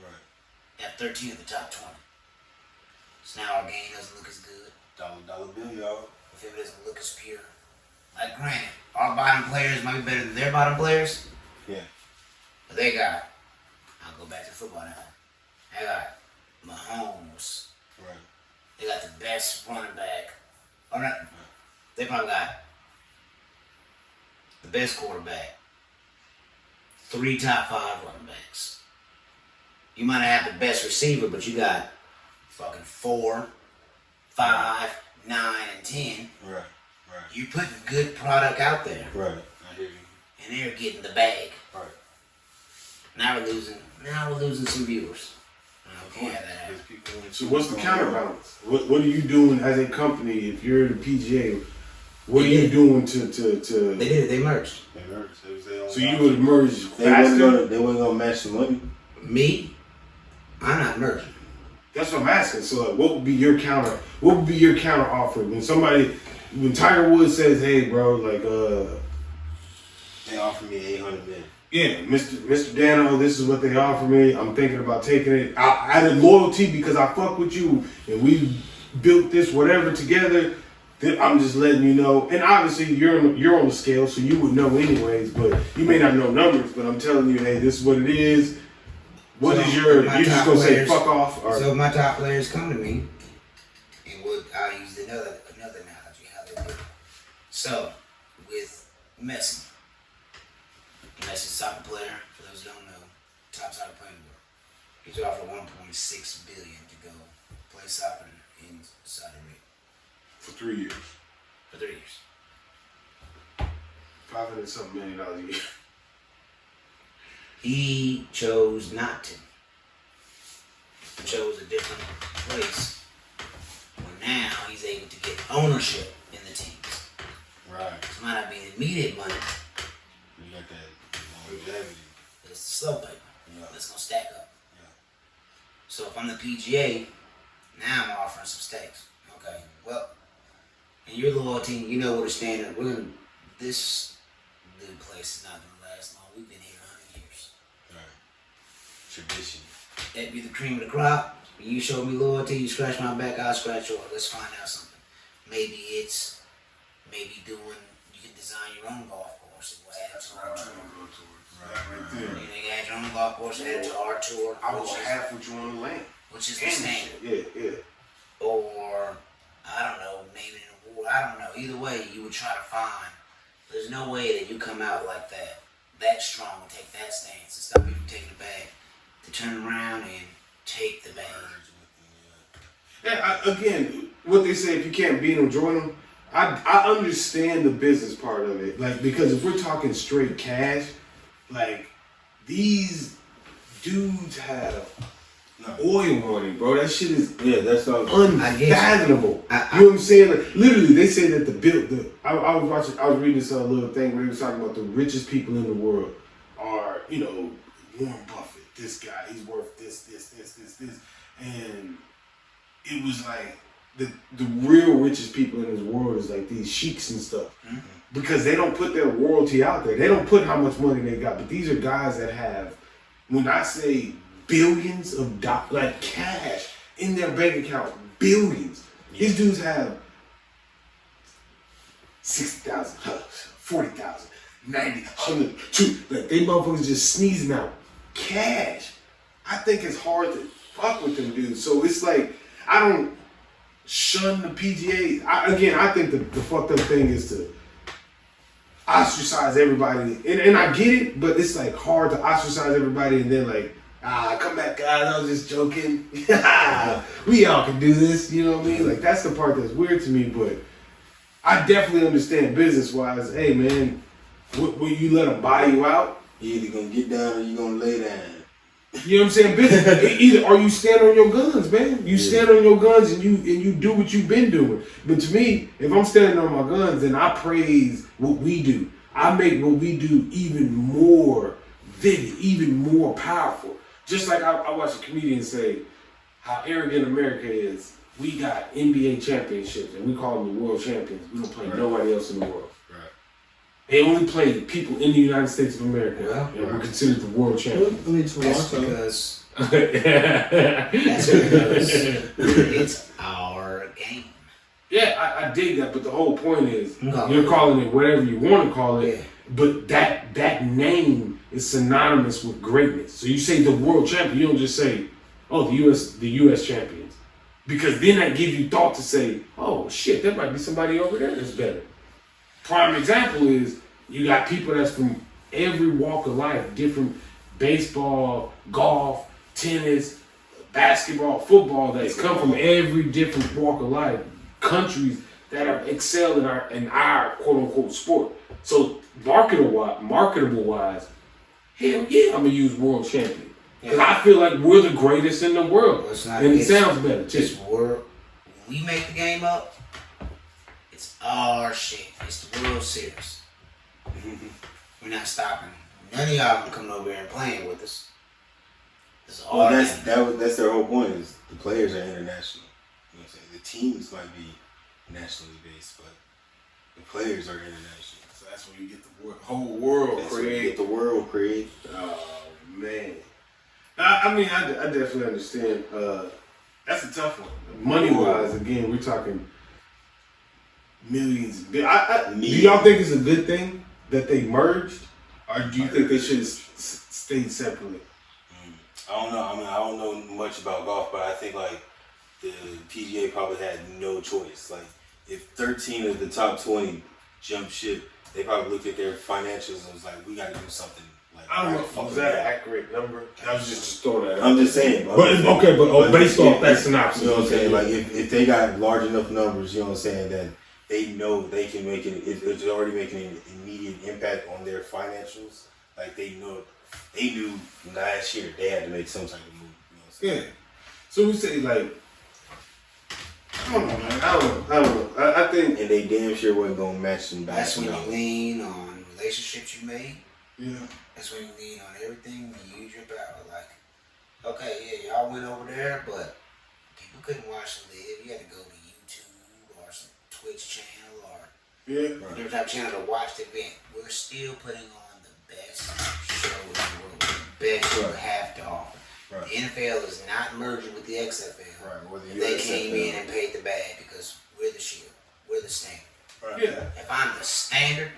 Right. At 13 of the top 20. So now our game doesn't look as good. Dollar bill, y'all. If it doesn't look as pure. Like, granted, our bottom players might be better than their bottom players. Yeah. But they got, I'll go back to football now. They got Mahomes. Right. They got the best running back. Or not. They probably got the best quarterback. 3 top 5 running backs. You might not have the best receiver, but you got fucking 4, 5, 9, and 10. Right. You're putting good product out there. Right. I hear you. And they're getting the bag. Right. Now we're losing some viewers. Okay, that happens. So what's the counterbalance? What are you doing as a company if you're the PGA? What are you doing to? They did it. They merged. So you would merge faster? They weren't gonna match the money. Me, I'm not merging. That's what I'm asking. So like, what would be your counter? What would be your counter offer when Tiger Woods says, "Hey, bro, like, they offer me $800 million. yeah, Mr. Dano, this is what they offer me. I'm thinking about taking it. Out of loyalty because I fuck with you and we built this whatever together. I'm just letting you know." And obviously you're on the scale, so you would know anyways. But you may not know numbers. But I'm telling you, hey, this is what it is. What is your? You just gonna say fuck off? Or? So if my top players come to me, and I'll use another analogy how they do it. So with Messi, soccer player, for those who don't know, top soccer player in the world. He's offered $1.6 billion to go play soccer in Saudi Arabia For 3 years. For 3 years. $500-something million a year. He chose not to. He chose a different place. Well, now he's able to get ownership in the teams. Right. It might not be immediate money. You got that longevity. It's the slow paper. Yeah. That's gonna stack up. Yeah. So if I'm the PGA, now I'm offering some stakes. Okay. Well, in your loyalty, you know what a standard. This new place is not gonna last long. We've been here 100 years. Right. Tradition. That'd be the cream of the crop. You show me loyalty, you scratch my back, I'll scratch yours. Let's find out something. Maybe you can design your own golf course and we'll add it to our tour. Right there. You can add your own golf course and add it to our tour. I will half what you want to land. Which is the standard. Yeah. Or, I don't know, maybe an award. I don't know. Either way, you would try to find. There's no way that you come out like that strong and take that stance and stop people taking the bag. To turn around and take the bag. Yeah, again, what they say, if you can't beat them, join them. I understand the business part of it. Like, because if we're talking straight cash, like, these dudes have oil money, bro. That shit is that's all unfathomable. You know what I'm saying? Like, literally, they say that I was reading this little thing where he was talking about the richest people in the world are, Warren Buffett. This guy, he's worth this. And it was like the real richest people in this world is like these sheiks and stuff. Mm-hmm. Because they don't put their royalty out there. They don't put how much money they got. But these are guys that have, when I say billions of dollars, like cash in their bank account, billions. Yeah. These dudes have 60,000, 40,000, 90, 100, 2. Like, they motherfuckers just sneezing out cash. I think it's hard to fuck with them dudes. So it's like, I don't shun the PGA. I think the fucked up thing is to ostracize everybody. And I get it, but it's like hard to ostracize everybody and then like, come back guys, I was just joking. We all can do this, you know what I mean? Like, that's the part that's weird to me, but I definitely understand business-wise. Hey man, will you let them buy you out? You either gonna get down or you gonna lay down. You know what I'm saying? Business. Either or you stand on your guns, man. You stand on your guns and you do what you've been doing. But to me, if I'm standing on my guns, then I praise what we do. I make what we do even more vivid, even more powerful. Just like I watch a comedian say how arrogant America is. We got NBA championships and we call them the world champions. We don't play nobody else in the world. They only play people in the United States of America, and we're considered the world champions. That's because it's our game. Yeah, I dig that, but the whole point is you're calling it whatever you want to call it, but that name is synonymous with greatness. So you say the world champion, you don't just say, oh, the U.S. champions, because then that gives you thought to say, oh shit, there might be somebody over there that's better. Prime example is you got people that's from every walk of life, different baseball, golf, tennis, basketball, football, that's come from every different walk of life, countries that have excelled in our quote unquote sport. So marketable wise, hell yeah, I'm gonna use world champion. Because I feel like we're the greatest in the world. And it sounds better too. When we make the game up, it's our shit. It's the World Series. We're not stopping. None of y'all can come over here and playing with us. It's Well, that's their whole point. Is the players are international. You know what I'm saying? The teams might be nationally based, but the players are international. So that's when you get the whole world That's when you get the world create. Oh man, I mean, I definitely understand. That's a tough one. Money wise, again, we're talking millions. Do y'all think it's a good thing that they merged, or do you think they should have stayed separately? I don't know. I mean, I don't know much about golf, but I think like the PGA probably had no choice. Like, if 13 of the top 20 jumped ship, they probably looked at their financials and was like, "We got to do something." Like, I don't know. Was that an accurate number? I was just throwing that out. I'm just saying. But based off that synopsis, you know what I'm saying? Like, if they got large enough numbers, you know what I'm saying, that they know they can make it. It's already making an immediate impact on their financials. Like, they knew last year they had to make some type of move. You know what I'm saying? Yeah. So we say like, I don't know, man. I don't know. I think, and they damn sure wasn't gonna match them back. That's when you lean on relationships you made. yeah. That's when you lean on everything. You use your power. Like, okay, yeah, y'all went over there, but people couldn't watch it live. You had to go to YouTube or some Twitch channel or different type of channel to watch the event. We're still putting on the best show in the world, the best you have to offer. Right. The NFL is not merging with the XFL. Right. Or the And they USFL. came in and paid the bag because we're the shield. We're the standard. Right. Yeah. If I'm the standard,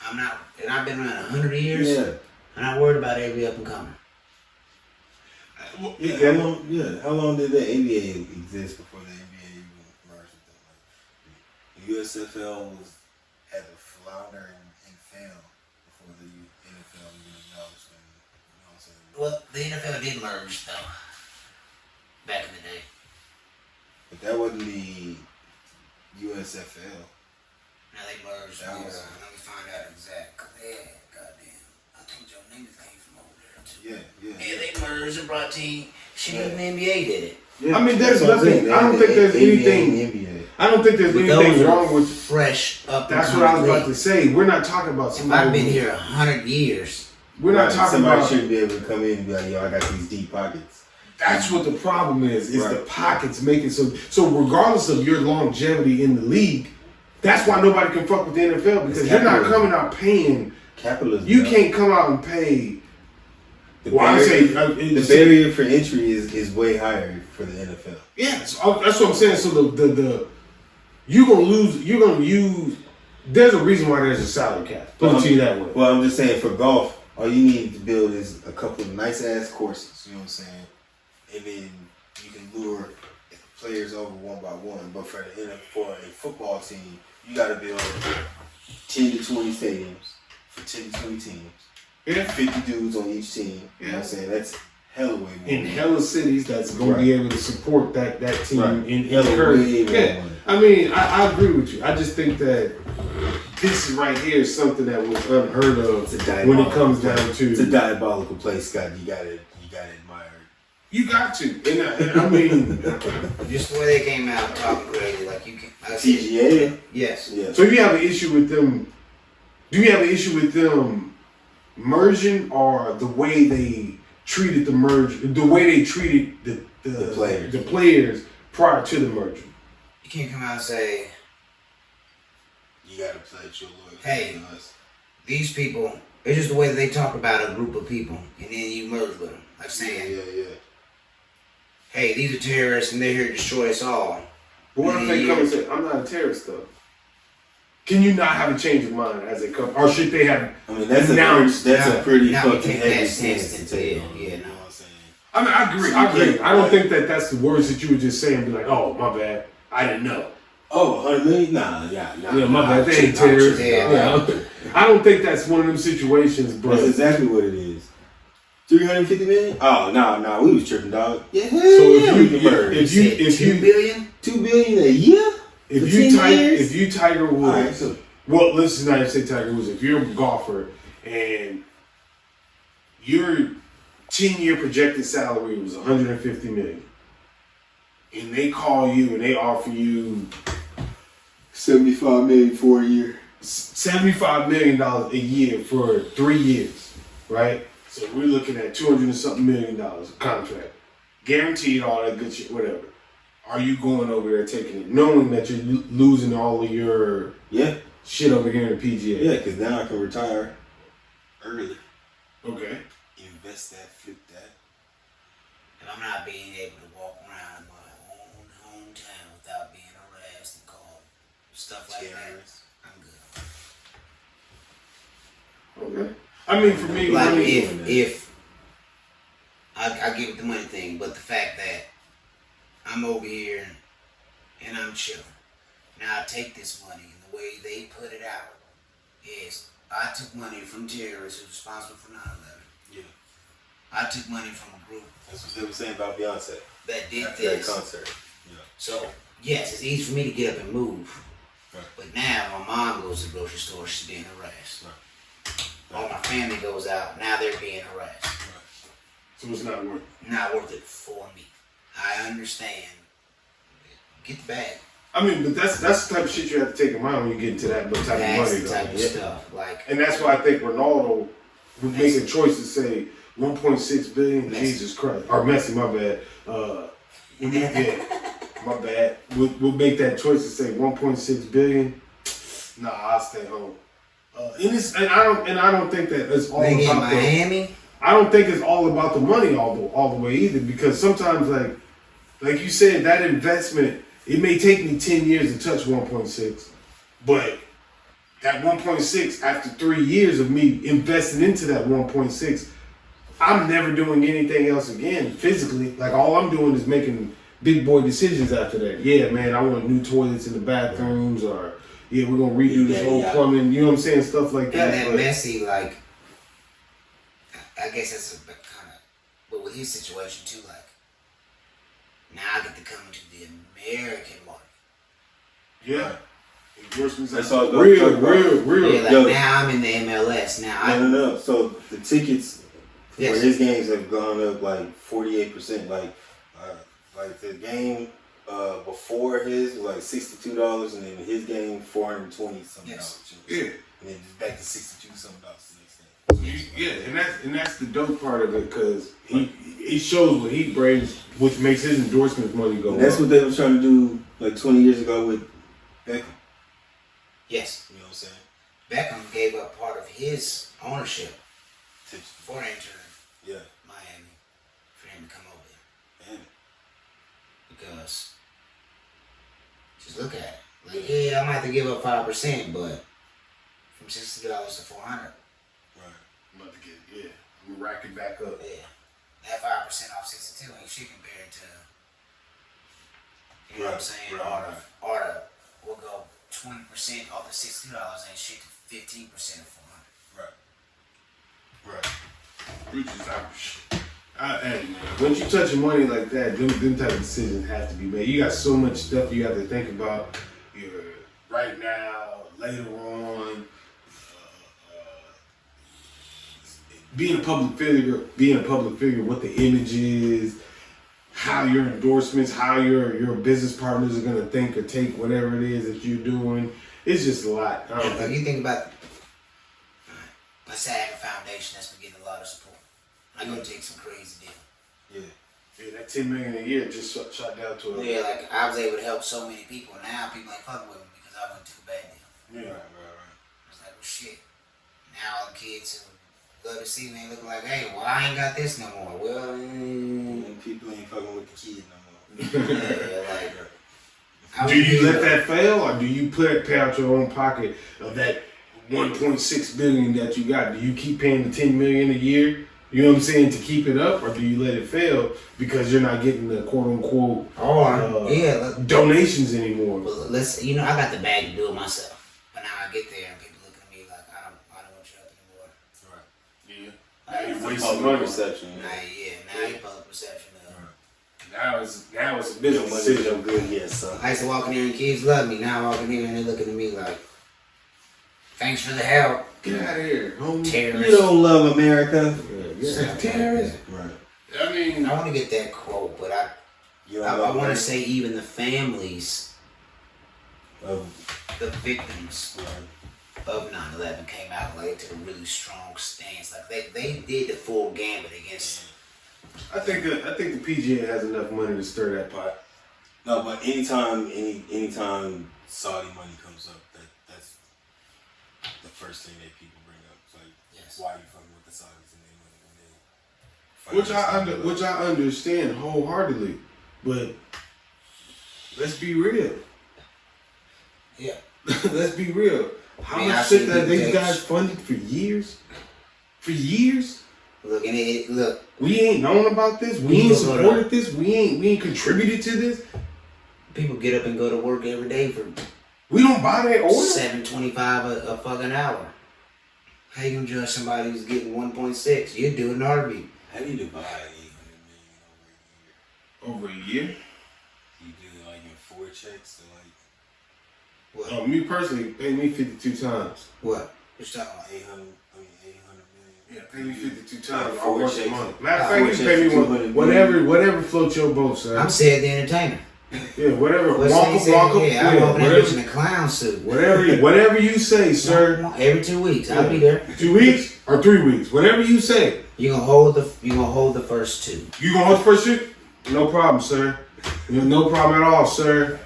I'm not, and I've been around 100 years, Yeah. I'm not worried about every up and coming. How long did the ABA exist before the NBA even merged with them? Like, the USFL was had to flounder and fail before the NFL even acknowledged them. You know what I'm saying? Well, the NFL did merge though, back in the day. But that wasn't the USFL. Now they merged. That was- Let me find out exactly. Yeah, goddamn. I think Joe Namath came from over there too. Yeah. Yeah, they merged and brought team. Shit, even the NBA did it. I mean, there's That's what I'm nothing. saying. I don't think there's anything. NBA. I don't think there's Those anything are wrong with. fresh up. That's and what I was coming about to say. We're not talking about If somebody. I've been here 100 years, We're not talking Somebody about. should be able to come in and be like, "Yo, I got these deep pockets." That's what the problem is Right. the pockets making so regardless of your longevity in the league, that's why nobody can fuck with the NFL because It's you're not capitalism. coming out paying. Capitalism. You bro. can't come out and pay. The Well, I would say the barrier for entry is way higher for the NFL. Yeah, that's what I'm saying. So the you're gonna lose. You're gonna use. There's a reason why there's a salary cap. Put it to you that way. Well, I'm just saying for golf, all you need to build is a couple of nice ass courses. You know what I'm saying? And then you can lure players over one by one. But for a football team, you got to build 10 to 20 stadiums for 10 to 20 teams. Yeah. 50 dudes on each team. You know what I'm saying? That's hella way more. In hella cities that's gonna be able to support that team Right. in Hella encourage. way more Yeah, money. I mean, I agree with you. I just think that this right here is something that was unheard of when it comes down to. It's a diabolical place, Scott. You gotta admire it. You got to, and I mean, just the way they came out talking crazy, like you can. I see it. TGA? Yes. Yeah. so you have an issue with them? Do you have an issue with them merging, or the way they treated the merge, the way they treated the players prior to the merger? You can't come out and say, You gotta pledge your loyalty Hey. to us. these people, it's just the way that they talk about a group of people, and then you merge with them. Like saying, Yeah. hey, these are terrorists and they're here to destroy us all. But what if they come and say, I'm not a terrorist though? Can you not have a change of mind as they come? Or should they have I mean, that's announced? a pretty now you fucking take heavy that stance stance to take yeah, on. yeah, You no. know what I'm saying? I mean, I agree. I don't think that that's the words that you would just say and be like, oh, my bad. I didn't know. Oh, 100 million? Nah. Yeah, my bad. They ain't terrorists. Yeah. I don't think that's one of them situations, bro. That's exactly what it is. 350 million? Oh, no, we was tripping, dog. Yeah, hell So yeah, we can merge. if 2 you billion? $2 billion a year? if you Tiger Woods, Alright, so- well, let's just not even say Tiger Woods. If you're a golfer and your 10-year projected salary was $150 million, and they call you and they offer you $75 million for a year. $75 million a year for 3 years, right? So we're looking at $200 and something million contract, guaranteed, all that good shit, whatever. Are you going over there taking it, knowing that you're losing all of your shit over here in the PGA? Yeah, because now I can retire early. Okay. Invest that, flip that. And I'm not being able to walk around in my own hometown without being harassed and called stuff like that. I'm good. Okay. I mean, for me, like if I give it the money thing, but the fact that I'm over here and I'm chilling. Now I take this money and the way they put it out is I took money from terrorists who's responsible for 9/11. Yeah. I took money from a group. That's what they were saying about Beyonce. That did after this. that concert. Yeah. So yes, it's easy for me to get up and move. Right. But now my mom goes to the grocery store, she's being harassed. Right. All my family goes out, now they're being harassed. Right. So it's not worth it. Not worth it for me. I understand. Get the bag. I mean, but that's the type of shit you have to take in mind when you get into that type of money. That's the type of stuff. Like, and that's why I think Ronaldo would make a choice to say 1.6 billion. Messi. Jesus Christ, or Messi, my bad. My bad. We'll make that choice to say 1.6 billion. Nah, I'll stay home. And I don't think that it's all nigga in about Miami. I don't think it's all about the money all the way either, because sometimes like you said, that investment, it may take me 10 years to touch 1.6, but that 1.6 after 3 years of me investing into that 1.6, I'm never doing anything else again physically. Like all I'm doing is making big boy decisions after that. Yeah, man, I want new toilets in the bathrooms, or yeah, we're gonna redo this whole plumbing. You know what I'm saying? Stuff like that. And that Messi, like, I guess that's a kind of, but with his situation too, like, now I get to come into the American market. Yeah. Endorsements. That's all real. Yeah, like Yo. now I'm in the MLS. Now No. So the tickets for Yes. his games have gone up like 48%. Like the game before his was like $62, and then his game $420 something. Yes. Yeah. And then it's back to $62 something the next day. Yeah, and that's the dope part of it, because he shows what he brings, which makes his endorsements money go And that's up. what they were trying to do like 20 years ago with Beckham. yes, You know what I'm saying? Beckham gave up part of his ownership To- for an intern Yeah. Miami for him to come over there. Damn. Because just look at it. Like, yeah, I might have to give up 5%, but from $60 to $400. Right. I'm about to get, I'm racking back up. Yeah, that 5% off 62 ain't shit compared to, you know what I'm saying? Right. We'll go 20% off the $60 ain't shit to 15% of $400. Right. Which is hey, man, once you touch money like that, them type of decisions have to be made. You got so much stuff you have to think about. Right now, later on. Being a public figure, what the image is, how your endorsements, how your business partners are gonna think or take whatever it is that you're doing. It's just a lot. I don't Like, think. you think about, let's say I have a foundation that's been getting a lot of support. I'm gonna take some crazy deal. Yeah. Yeah, that $10 million a year just shot down to a. Yeah, like I was able to help so many people. Now people ain't fucking with me because I went and took a bad deal. Yeah. Right. It's like, well, shit. Now all the kids who love to see me looking like, hey, well, I ain't got this no more. Well, And people ain't fucking with the kid no more. yeah, like. Do you let that fail, or do you pay out your own pocket of that 1.6 billion that you got? Do you keep paying the 10 million a year? You know what I'm saying, to keep it up, or do you let it fail because you're not getting the quote unquote donations anymore? Well, let's, I got the bag to do it myself. But now I get there and people look at me like I don't want your help anymore. Right. Yeah. Now you're It's wasting public money. perception. Now you public perception of. Now it's a business Money decision. no good here, son. I used to walk in here and kids love me. Now I walk in here and they're looking at me like, thanks for the help. Get out of here, homie. Terrorist. You don't love America. Yeah. Terrorist. Right. I mean, I want to get that quote, but You don't I love want to America. say even the families Of the victims right. of 9/11 came out, like, they took a really strong stance. Like, they did the full gambit against. I think the PGA has enough money to stir that pot. No, but anytime Saudi money comes up, that's the first thing that people bring up. It's like, Yes. why are you fucking with the Saudis and their money when they Which I understand wholeheartedly, but let's be real. Yeah. Let's be real. How I much see shit that these these days. guys funded for years? For years? Look, and look. We ain't known about this. We ain't supported this. We ain't contributed to this. People get up and go to work every day for We don't buy that order. $7.25 a fucking hour. How you gonna judge somebody who's getting 1.6? You do an RB. How do you divide $800 million Over a year? You do like in 4 checks, so like What? Me personally, pay me 52 times. What? What you talking about? 800 million. Yeah, pay me 52 times. Four I'll work the checks. month. Matter of Four fact, you pay checks me for $200 whatever floats your boat, son. I'm saying the entertainer. Yeah, whatever. What's he saying? Wonka, Yeah, I'm over there whatever, bitch in a clown suit. whatever you say, sir. Every 2 weeks, I'll be there. 2 weeks or 3 weeks, whatever you say. You gonna hold the first 2. You gonna hold the first shit? No problem, sir. No problem at all, sir.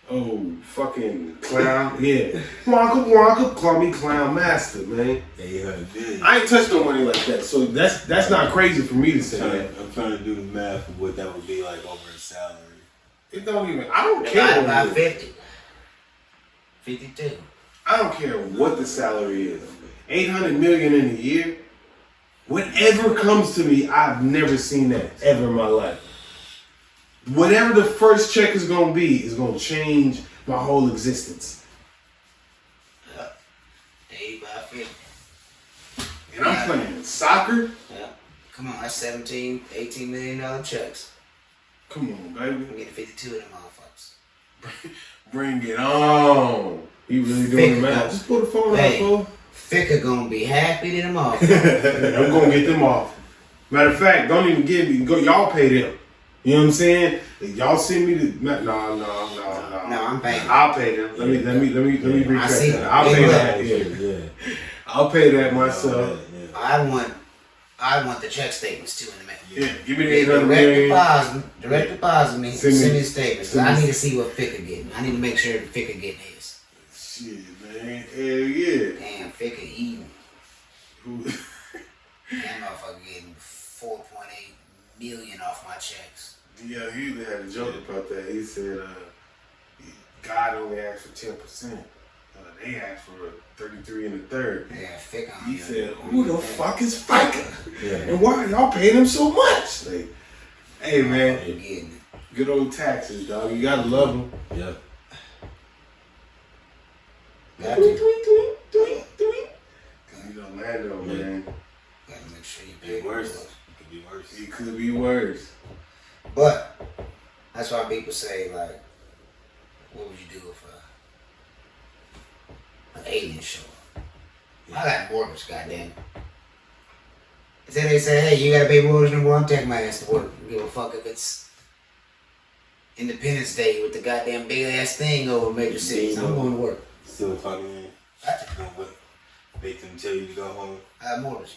Oh, fucking clown. Yeah. Wonka, call me clown master, man. 800 million. I ain't touched no money like that, so that's not crazy for me to say that. I'm trying to do the math of what that would be like over a salary. It don't even, I don't Divided care by what it is. 50. 52. I don't care what the salary is. 800 million in a year. Whatever comes to me, I've never seen that ever in my life. Whatever the first check is gonna be is gonna change my whole existence. 80 by 50. And I'm playing soccer. Yeah. Come on, that's 17, $18 million checks. Come on, baby. I'm getting 52 of them motherfuckers. Bring it on. You really doing the math? Just put the phone out, Hey, fool. Ficker gonna be happy to them motherfuckers. I'm gonna get them off. Matter of fact, don't even give me. Go, y'all pay them. You know what I'm saying? If y'all send me the no. No, I'm paying. I'll pay them. Let me retract see. that. I'll Hey, pay look. that. Yeah. I'll pay that myself. I want the check statements too in a minute. Yeah, give me the 800 million. Direct deposit me. Send me- Send me the statements. send I me- need to see what Ficker getting. I need to make sure that Ficker getting his. Shit, man. Hell yeah. Damn, Ficker eating. Who- That motherfucker getting 4.8 million off my checks. Yeah, he had a joke about that. He said, God only asked for 10%. They asked for 33 1/3. Yeah, Ficker. He said, who the fuck is Ficker? Yeah. And why are y'all paying him so much? Like, hey, man, Getting it. good old taxes, dog. You gotta love them. Yeah. Got to. You know, Lando, man, Gotta make sure you It pay could be worse. those. It could be worse. it could be worse. But that's why people say, like, what would you do if an alien show up? I got mortgage, goddamn. Then they say, hey, you gotta pay mortgage no more. I'm taking my ass to work. I don't give a fuck if it's Independence Day with the goddamn big ass thing over major cities. I'm going to work. Still talking in. You know what? Make them tell you to go home. I have mortgage.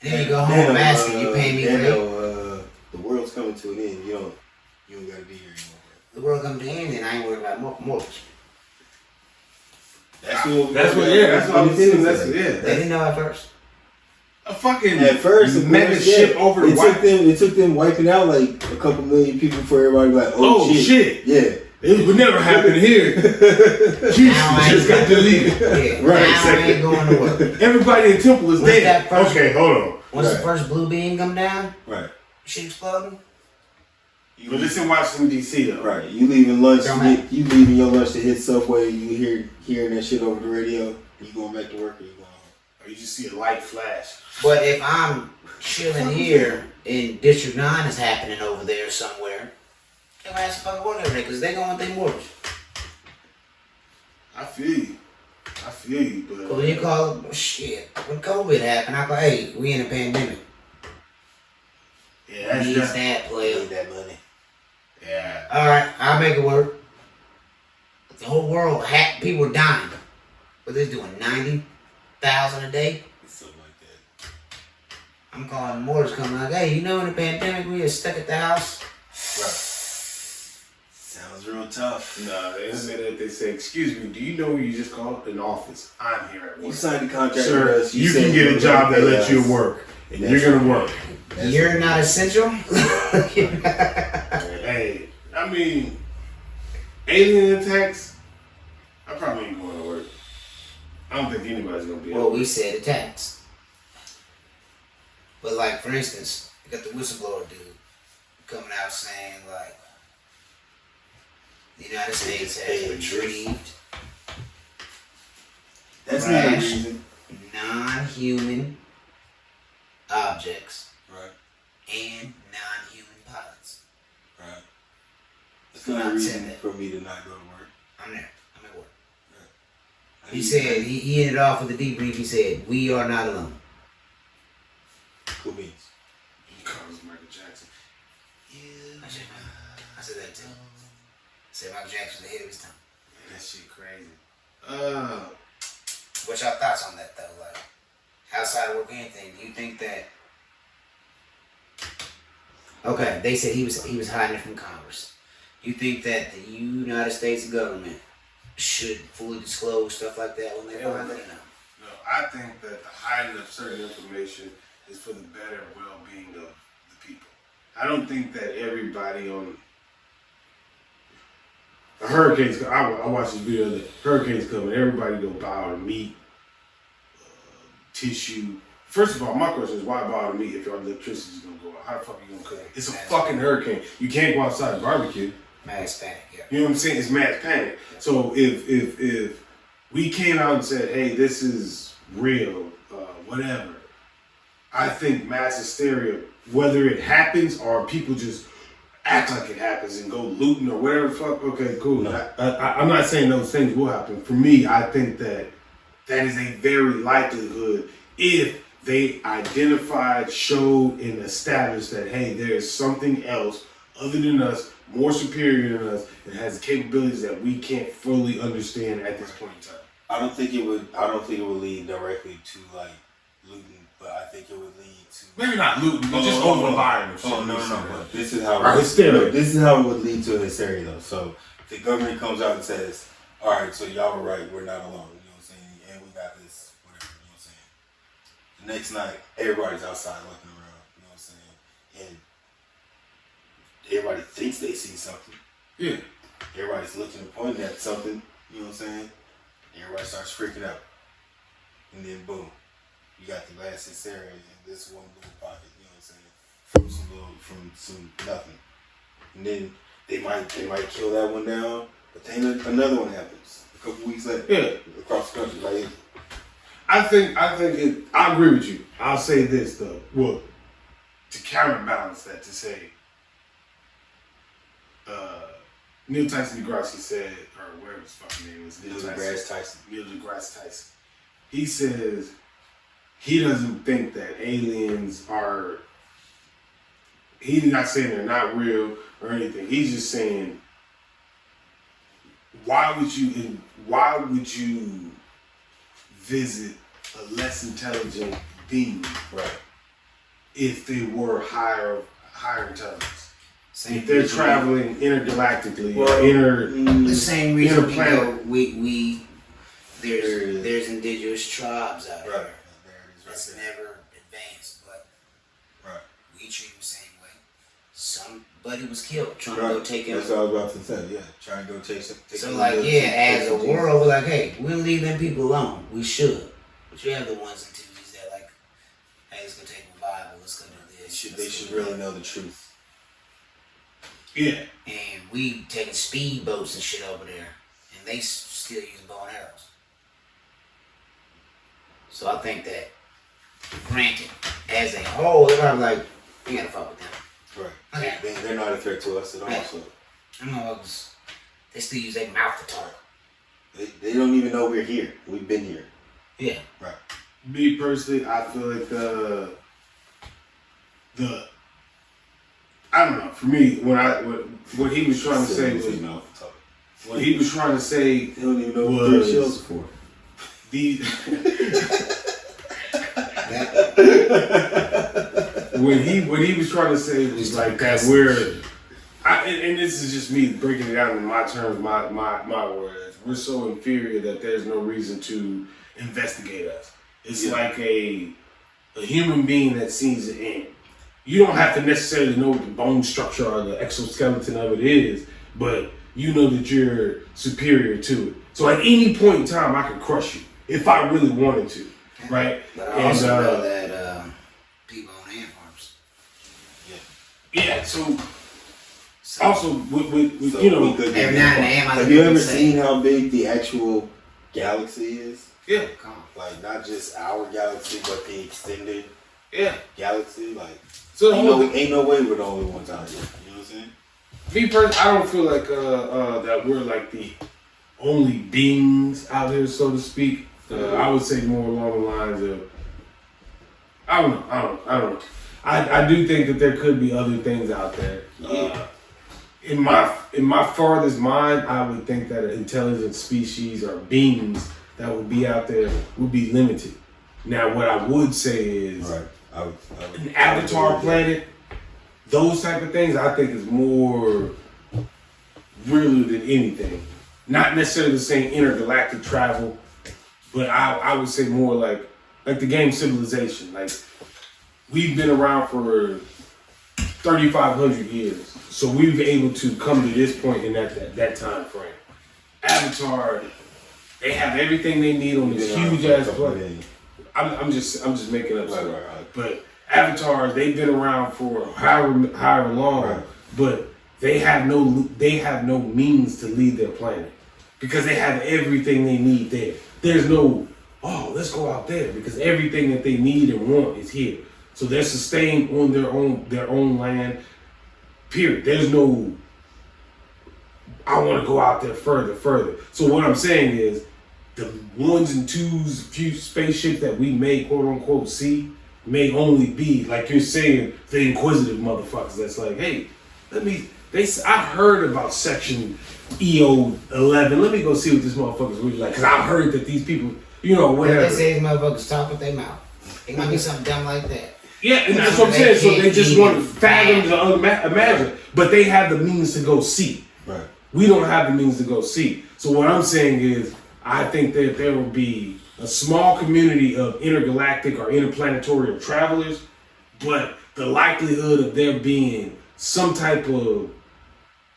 And then you go home asking, you paying me rent? The world's coming to an end. You don't gotta be here anymore. The world comes to an end and I ain't worried about mortgage. That's what That's what I'm saying. They They didn't know at first. a fucking At first, of mega course, ship yeah. over It took them wiping out like a couple million people before everybody was like, Oh, shit. Yeah. It would never happen here. Houston just got deleted. Yeah, Right, now I ain't going to work. Everybody in Temple is What's dead. that first- Okay, hold on. Once the Right. first blue beam come down, Right. shit exploding. But this in Washington D.C. though. Right. You leaving lunch. Don't matter. You leaving your lunch to hit Subway. You hearing that shit over the radio. You going back to work or you going home? Or you just see a light flash. But if I'm chilling here and District 9 is happening over there somewhere, they're gonna have to fucking work every day because they gonna want their mortgage. I feel you, but But when you call it, shit, when COVID happened, I go, hey, we in a pandemic. yeah, Needs that's that Need player. that money. Alright, I'll make it work. The whole world, people are dying. What they doing? 90,000 a day. Something like that. I'm calling mortars coming like, hey, you know in the pandemic we were stuck at the house. Right. Sounds real tough. Nah, they say, excuse me, do you know where you just called? An office. I'm here at work. You signed the contract Sir, with us. you said can get a job that lets you us. work. And That's you're gonna work. You're not essential. Hey, I mean, alien attacks, I probably ain't going to work. I don't think anybody's gonna be able Well, to. we said attacks. But like, for instance, you got the whistleblower dude coming out saying like, the United States has retrieved That's not a crashed reason. non-human objects Right. and non-human pilots. Right. That's not a reason for me to not go to work. I'm there. I'm at work. Right. He said, he ended off with a debrief. He said, we are not alone. Who means? Carlos Michael Jackson. I said that too. I said Michael Jackson was ahead of his time. That shit crazy. What's your thoughts on that though? Like, outside of work, anything? Do you think that? Okay, they said he was hiding it from Congress. You think that the United States government should fully disclose stuff like that when they find it? No, I think that the hiding of certain information is for the better well-being of the people. I don't think that everybody on the hurricanes. I watched this video that hurricanes coming. Everybody gonna buy all the meat, tissue. First of all, my question is why buy all the meat if your electricity's gonna go out? How the fuck are you gonna cook it? It's a fucking hurricane. You can't go outside and barbecue. Mass panic, yeah. You know what I'm saying? It's mass panic. So if we came out and said, hey, this is real, whatever, I think mass hysteria, whether it happens or people just act like it happens and go looting or whatever the fuck, okay, cool. No. I'm not saying those things will happen. For me, I think that is a very likelihood if they identified, showed, and established that, hey, there's something else other than us, more superior than us, and has capabilities that we can't fully understand at this point in time. I don't think it would lead directly to like looting, but I think it would lead to Maybe not looting, but just overbuying and shit. Oh no. But this is how Hysteria. it would lead to a hysteria though. So if the government comes out and says, all right, so y'all were right, we're not alone. You know what I'm saying? And we got this, whatever. You know what I'm saying? The next night, everybody's outside looking around. You know what I'm saying? And everybody thinks they see something. Yeah. Everybody's looking and pointing at something. You know what I'm saying? Everybody starts freaking out. And then boom, you got the last hysteria in this one little pocket, you know what I'm saying? From some nothing. And then they might kill that one down, but then another one happens a couple weeks later. Yeah. Across the country. Like I agree with you. I'll say this though. Well, to counterbalance that, to say Neil Tyson deGrasse said, or whatever his fucking name is, Neil deGrasse Tyson. He says he doesn't think that aliens are. He's not saying they're not real or anything. He's just saying, why would you visit a less intelligent being, right, if they were higher intelligence? Same If they're reason traveling intergalactically or the same reason interplanet. there's indigenous tribes out right. there There it is, that's right there. never advanced, but Right. we treat them the same way. Somebody was killed trying Right. to go take him. That's what I was about to say. Yeah, trying to go take some. So like, yeah, as a world, we're like, hey, we'll leave them people alone. We should. But you have the ones and twos that like, hey, let's go take the Bible. Let's go do this. They should really know the truth. Yeah. And we taking speedboats and shit over there, and they still using bow and arrows. So I think that, granted, as a whole, they're probably like, we gotta fuck with them. Right. Okay. They're not a threat to us at all. Yeah. So I know they still use their mouth to talk. they don't even know we're here. We've been here. Yeah. Right. Me personally, I feel like I don't know. For me, what he was trying to say was, what he was trying to say They don't even know what was, their shells are for. what he was trying to say was like that and this is just me breaking it down in my terms, my words. We're so inferior that there's no reason to investigate us. It's like a human being that sees the end. You don't have to necessarily know what the bone structure or the exoskeleton of it is, but you know that you're superior to it. So at any point in time, I could crush you if I really wanted to, right? But I also know that people own ant farms. Yeah. So also with So you know, we could every now and then, have you ever seen how big the actual galaxy is? yeah, Like not just our galaxy, but the extended galaxy. Like So ain't no way we're the only ones out here. You know what I'm saying? Me personally, I don't feel like that we're like the only beings out here, so to speak. I would say more along the lines of I don't know. I do think that there could be other things out there. In my farthest mind, I would think that an intelligent species or beings that would be out there would be limited. Now, what I would say is an avatar planet, those type of things, I think is more realer than anything. Not necessarily the same intergalactic travel, but I would say more like the game Civilization. Like, we've been around for 3,500 years, so we've been able to come to this point in that time frame. Avatar, they have everything they need on this huge ass planet. I'm just making up stuff. Right. But Avatar, they've been around for however long, but they have no means to leave their planet because they have everything they need there. There's no, let's go out there because everything that they need and want is here. So they're sustained on their own land. Period. There's no, I want to go out there further. So what I'm saying is, the ones and twos, few spaceships that we may quote unquote see may only be, like you're saying, the inquisitive motherfuckers that's like, hey, I heard about section EO 11. Let me go see what this motherfucker's really like. Because I heard that these people, whatever. They say these motherfuckers talk with their mouth. It might be something dumb like that. Yeah, and that's what I'm saying. So they just want to fathom to imagine. But they have the means to go see. Right. We don't have the means to go see. So what I'm saying is, I think that there will be a small community of intergalactic or interplanetary travelers, but the likelihood of there being some type of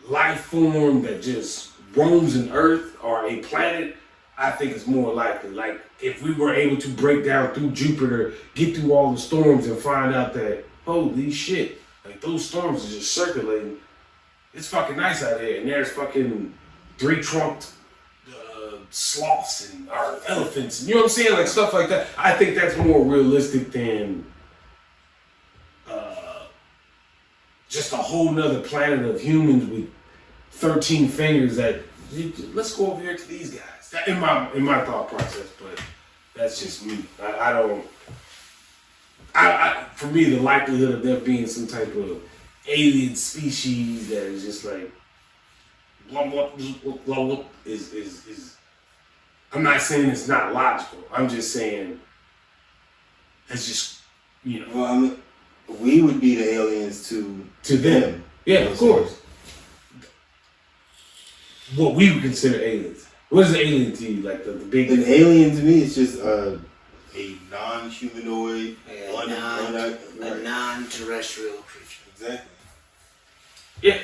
life form that just roams an Earth or a planet, I think is more likely. Like, if we were able to break down through Jupiter, get through all the storms and find out that, holy shit, like those storms are just circulating. It's fucking nice out here. And there's fucking 3-trunked sloths and or elephants. And, you know what I'm saying? Like stuff like that. I think that's more realistic than just a whole nother planet of humans with 13 fingers that, let's go over here to these guys. That, in my thought process, but that's just me. For me, the likelihood of there being some type of alien species that is just like blah blah blah blah, blah is I'm not saying it's not logical. I'm just saying it's just Well, I mean, we would be the aliens to them. Yeah, of course. What we would consider aliens. What is an alien to you? Like the big. An alien to me is just a non-humanoid, a non-terrestrial creature. Exactly. Yeah.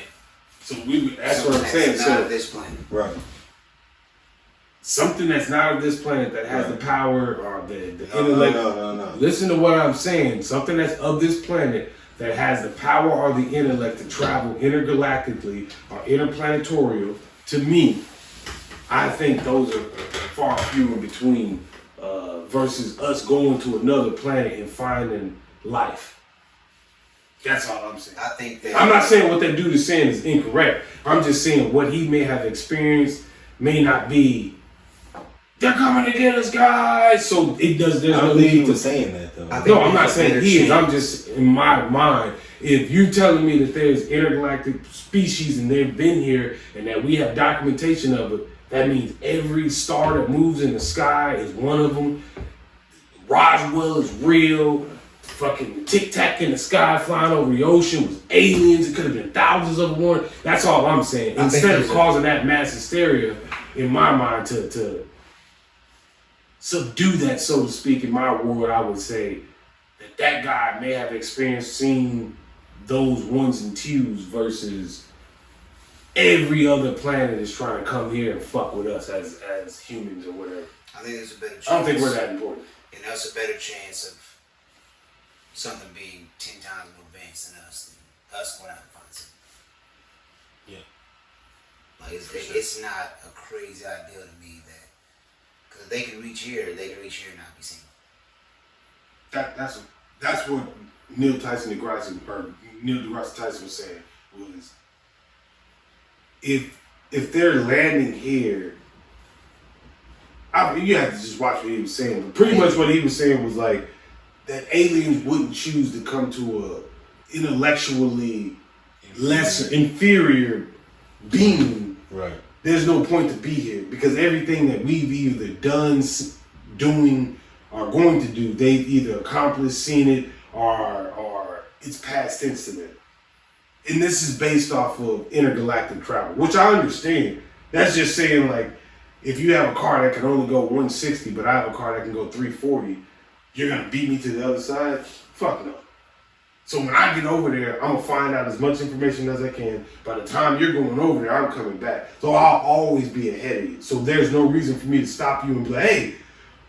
So that's what I'm saying. Not of this planet. Right. Something that's not of this planet that has the power or the intellect. No. Listen to what I'm saying. Something that's of this planet that has the power or the intellect to travel intergalactically or interplanetarial. To me, I think those are far few in between versus us going to another planet and finding life. That's all I'm saying. I think that I'm not saying what that dude is saying is incorrect. I'm just saying what he may have experienced may not be. They're coming to get us, guys. So it does. There's no need to saying that though. No, I'm not saying he is. I'm just in my mind. If you're telling me that there's intergalactic species and they've been here and that we have documentation of it, That means every star that moves in the sky is one of them. Roswell is real. Fucking Tic Tac in the sky flying over the ocean was aliens. It could have been thousands of them. That's all I'm saying. Instead of causing that mass hysteria, in my mind, to subdue that, so to speak, in my world, I would say that guy may have experienced seeing those ones and twos versus every other planet is trying to come here and fuck with us as humans or whatever. I think there's a better chance. I don't think we're that important. And that's a better chance of something being 10 times more advanced than us going out and find something. Yeah. Like it's not a crazy idea to me that because they can reach here and not be seen. That's what Neil deGrasse Tyson was saying was if they're landing here, you have to just watch what he was saying. But pretty much what he was saying was like that aliens wouldn't choose to come to a intellectually inferior being. Right. There's no point to be here because everything that we've either done, doing, or going to do, they've either accomplished, seen it, or it's past tense to them. And this is based off of intergalactic travel, which I understand. That's just saying, like, if you have a car that can only go 160, but I have a car that can go 340, you're going to beat me to the other side? Fuck no. So when I get over there, I'm going to find out as much information as I can. By the time you're going over there, I'm coming back. So I'll always be ahead of you. So there's no reason for me to stop you and be like, hey,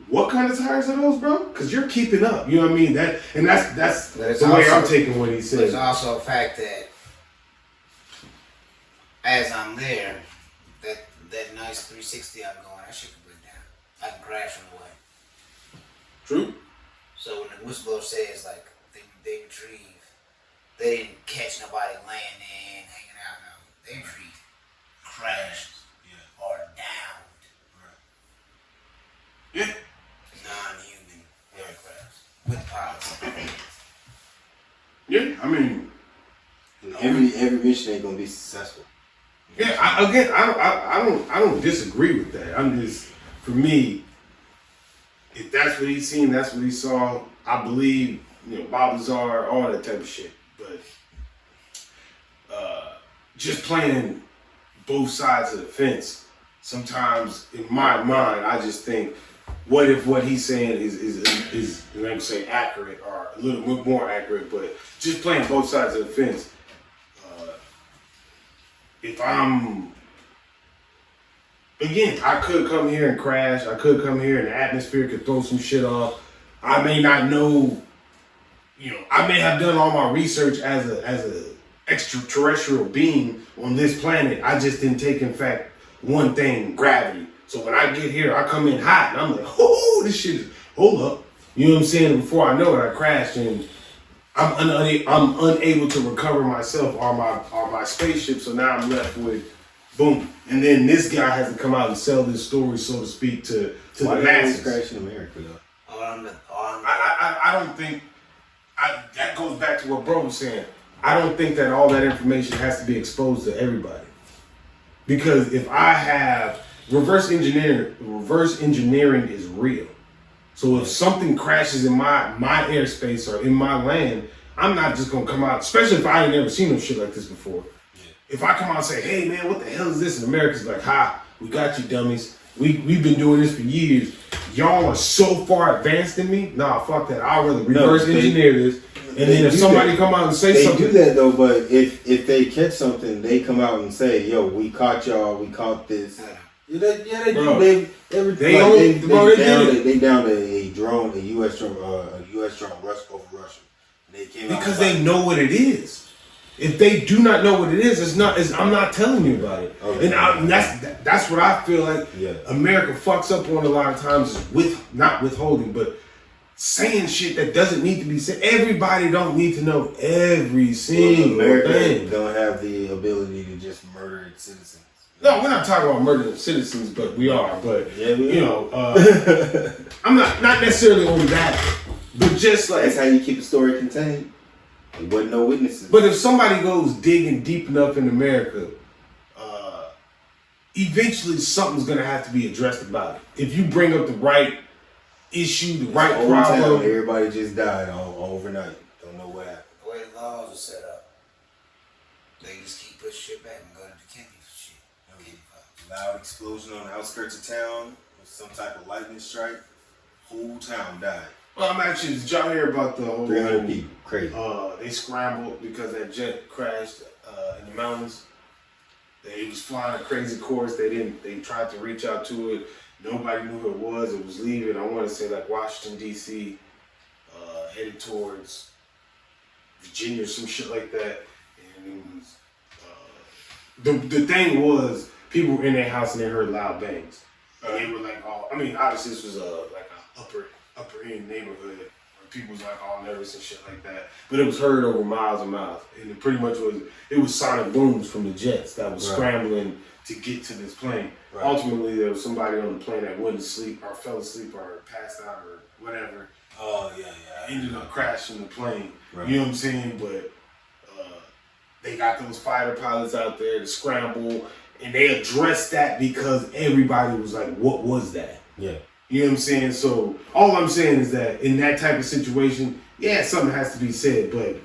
what kind of tires are those, bro? Because you're keeping up. You know what I mean? That's the way I'm taking what he said. There's also a fact that as I'm there, that nice 360 I'm going, I should break down. I can crash on the way. True. So when the whistleblower says like they retrieve, they didn't catch nobody laying in, hanging out. No, they retrieved, crashed, or downed. Yeah. Non-human aircraft with pilots. Yeah, I mean, every mission ain't gonna be successful. Yeah, I don't disagree with that. I'm just, for me, if that's what he's seen, that's what he saw. I believe, Bob Lazar, all that type of shit. But just playing both sides of the fence, sometimes in my mind, I just think, what if what he's saying is let me say accurate or a little bit more accurate? But just playing both sides of the fence. If I could come here and crash. I could come here and the atmosphere could throw some shit off. I may not know, I may have done all my research as a extraterrestrial being on this planet. I just didn't take, in fact, one thing, gravity. So when I get here, I come in hot and I'm like, oh, this shit is, hold up. You know what I'm saying? Before I know it, I crashed and I'm unable to recover myself or my spaceship, so now I'm left with boom. And then this guy has to come out and sell this story, so to speak, to the masses. Crash in America, though? I don't think that goes back to what bro was saying. I don't think that all that information has to be exposed to everybody. Because if I have reverse engineering is real. So if something crashes in my airspace or in my land, I'm not just gonna come out, especially if I ain't never seen no shit like this before. Yeah. If I come out and say, hey man, what the hell is this? And America's like, ha, we got you dummies. We've been doing this for years. Y'all are so far advanced than me. Nah, fuck that. I'd rather reverse engineer this. And then if somebody come out and say something. They do that though, but if they catch something, they come out and say, yo, we caught y'all, we caught this. Yeah, they do. They down a drone, a U.S. drone over Russia. They came out because they know what it is. If they do not know what it is, I'm not telling you about it. Okay. And that's what I feel like. Yeah. America fucks up on a lot of times is not withholding, but saying shit that doesn't need to be said. Everybody don't need to know every single thing. Don't have the ability to just murder its citizens. No, we're not talking about murdering citizens, but we are. But I'm not necessarily on that, but just like that's how you keep a story contained. There wasn't no witnesses. But if somebody goes digging deep enough in America, eventually something's gonna have to be addressed about it. If you bring up the right issue, the right Old problem, town, everybody just died overnight. Don't know what happened. The way the laws are set up, they just keep pushing shit back and go to the county for shit. Loud explosion on the outskirts of town with some type of lightning strike. Whole town died. well, I'm actually. Did y'all hear about the whole? 300 people. Crazy. They scrambled because that jet crashed in the mountains. It was flying a crazy course. They tried to reach out to it. Nobody knew who it was. It was leaving, I want to say, like Washington, D.C., headed towards Virginia or some shit like that. And it was, the thing was, people were in their house and they heard loud bangs. And they were like, oh, I mean, obviously this was like an upper end neighborhood where people was like all nervous and shit like that. But it was heard over miles and miles. And it pretty much was sonic booms from the jets that was scrambling to get to this plane. Right. Ultimately, there was somebody on the plane that went to sleep or fell asleep or passed out or whatever. Oh, yeah. Ended up crashing the plane. Right. You know what I'm saying? But they got those fighter pilots out there to scramble, and they addressed that because everybody was like, what was that? Yeah. You know what I'm saying? So all I'm saying is that in that type of situation, yeah, something has to be said. But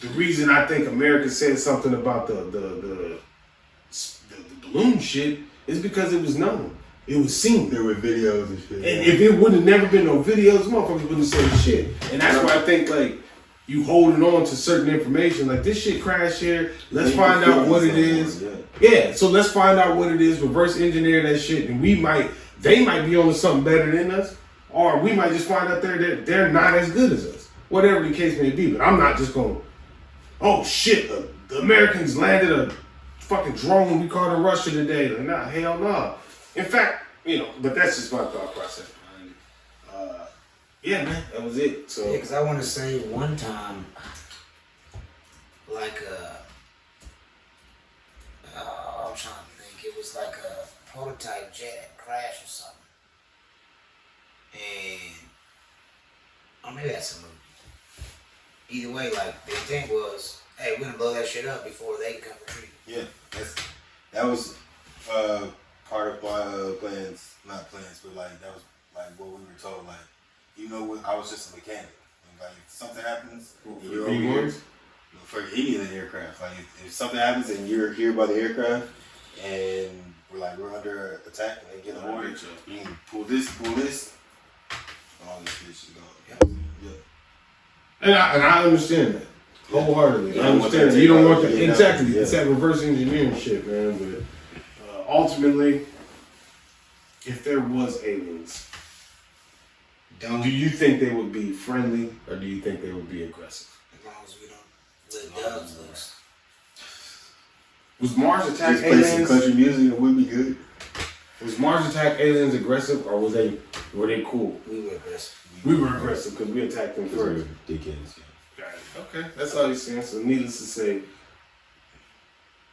the reason I think America said something about the balloon shit is because it was known. It was seen. There were videos and shit. And if it would have never been no videos, motherfuckers wouldn't say shit. And that's why I think, like, you holding on to certain information, like this shit crashed here, let's find out what it is. Yeah, so let's find out what it is, reverse engineer that shit, and they might be on to something better than us, or we might just find out that they're not as good as us. Whatever the case may be, but I'm not just going, oh shit, the Americans landed a fucking drone we caught in Russia today. Like, nah, hell no. In fact, but that's just my thought process behind it. Yeah, man, that was it. So yeah, because I want to say one time, like I'm trying to think, it was like a prototype jet crash or something, and or maybe that's a movie. Either way, like the intent was, hey, we're gonna blow that shit up before they can come retrieve it. Yeah, that was part of my plans, not plans, but like that was like what we were told. Like, I was just a mechanic. And like if something happens, you're over here for any of the aircraft. Like if something happens and you're here by the aircraft, and we're under attack and they get an order, you can pull this, all this shit should go. Yeah. And I understand that wholeheartedly. I understand that. You don't want that. Exactly. Yeah. It's that reverse engineering shit, man. But ultimately, if there was aliens, do you think they would be friendly or do you think they would be aggressive? As long as we don't let doves loose. Was Mars Attack Just play some aliens? country music and we'd be good. Was Mars Attack aliens aggressive or were they cool? We were aggressive. We were aggressive because we attacked them first. Dickheads. Okay, that's all you're saying. So needless to say,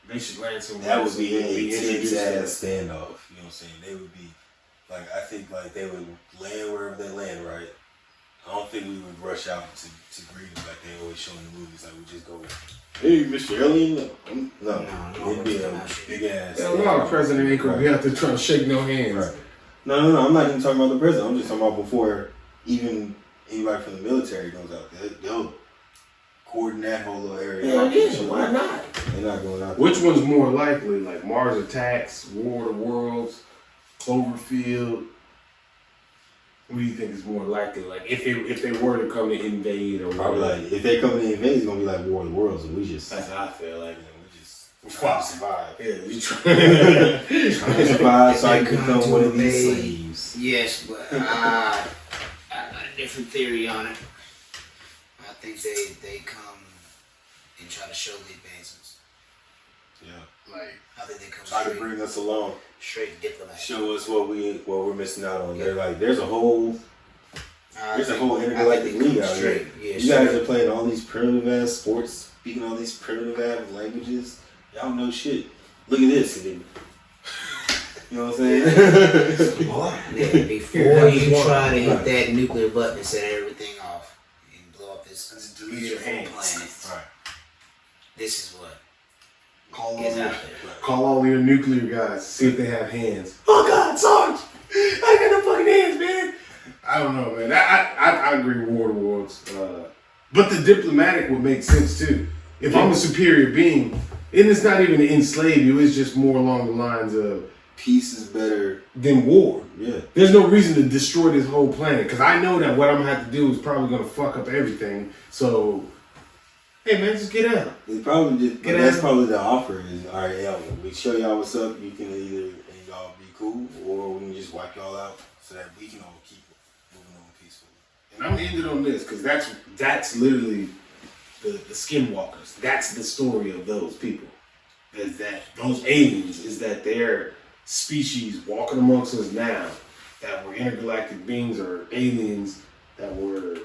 they should land somewhere. That would be an intense ass standoff. You know what I'm saying? They would be like, I think like they would land wherever they land, right? I don't think we would rush out to greet them like they always show in the movies. Like we just go, hey, Mr. Alien. No, it'd be a big ass. Yeah, no, the president ain't gonna be out there trying to shake no hands. Right. No. I'm not even talking about the president. I'm just talking about before even anybody from the military goes out there. They'll cordon that whole little area. Yeah, why not? They're not going out there. Which one's more likely? Like Mars Attacks, War of the Worlds, Cloverfield? What do you think is more likely? Like if they were to come to invade or probably whatever. like if they come to invade, it's gonna be like War of the Worlds, and we just that's how I feel. Like we're trying to survive. Yeah, we trying to survive so I can become one of these slaves. Yes, but I got a different theory on it. I think they come and try to show the advancements. Yeah. Like I think they come try to bring us along. Straight diplomat. Show us what we're missing out on. Yeah. They're like, there's a whole intergalactic league out here. Yeah, you guys are playing all these primitive ass sports, speaking all these primitive ass languages. Y'all know shit. Look at this. You know what I'm saying? Yeah, before you try to hit that nuclear button and set everything off and blow up this beautiful planet. Right. This is what Call all your nuclear guys. See if they have hands. Oh God, Sarge! I got no fucking hands, man. I don't know, man. I agree with War of the Worlds. But the diplomatic would make sense too. If I'm a superior being, and it's not even to enslave you, it's just more along the lines of peace is better than war. Yeah. There's no reason to destroy this whole planet because I know that what I'm gonna have to do is probably gonna fuck up everything. So, hey man, just get out. It's probably just, that's probably the offer is, all right, yo, we show y'all what's up. You can either and y'all be cool, or we can just wipe y'all out so that we can all keep moving on peacefully. And I'm gonna end it on this because that's literally the skinwalkers. That's the story of those people. Is that those aliens? Is that they're species walking amongst us now that were intergalactic beings or aliens that were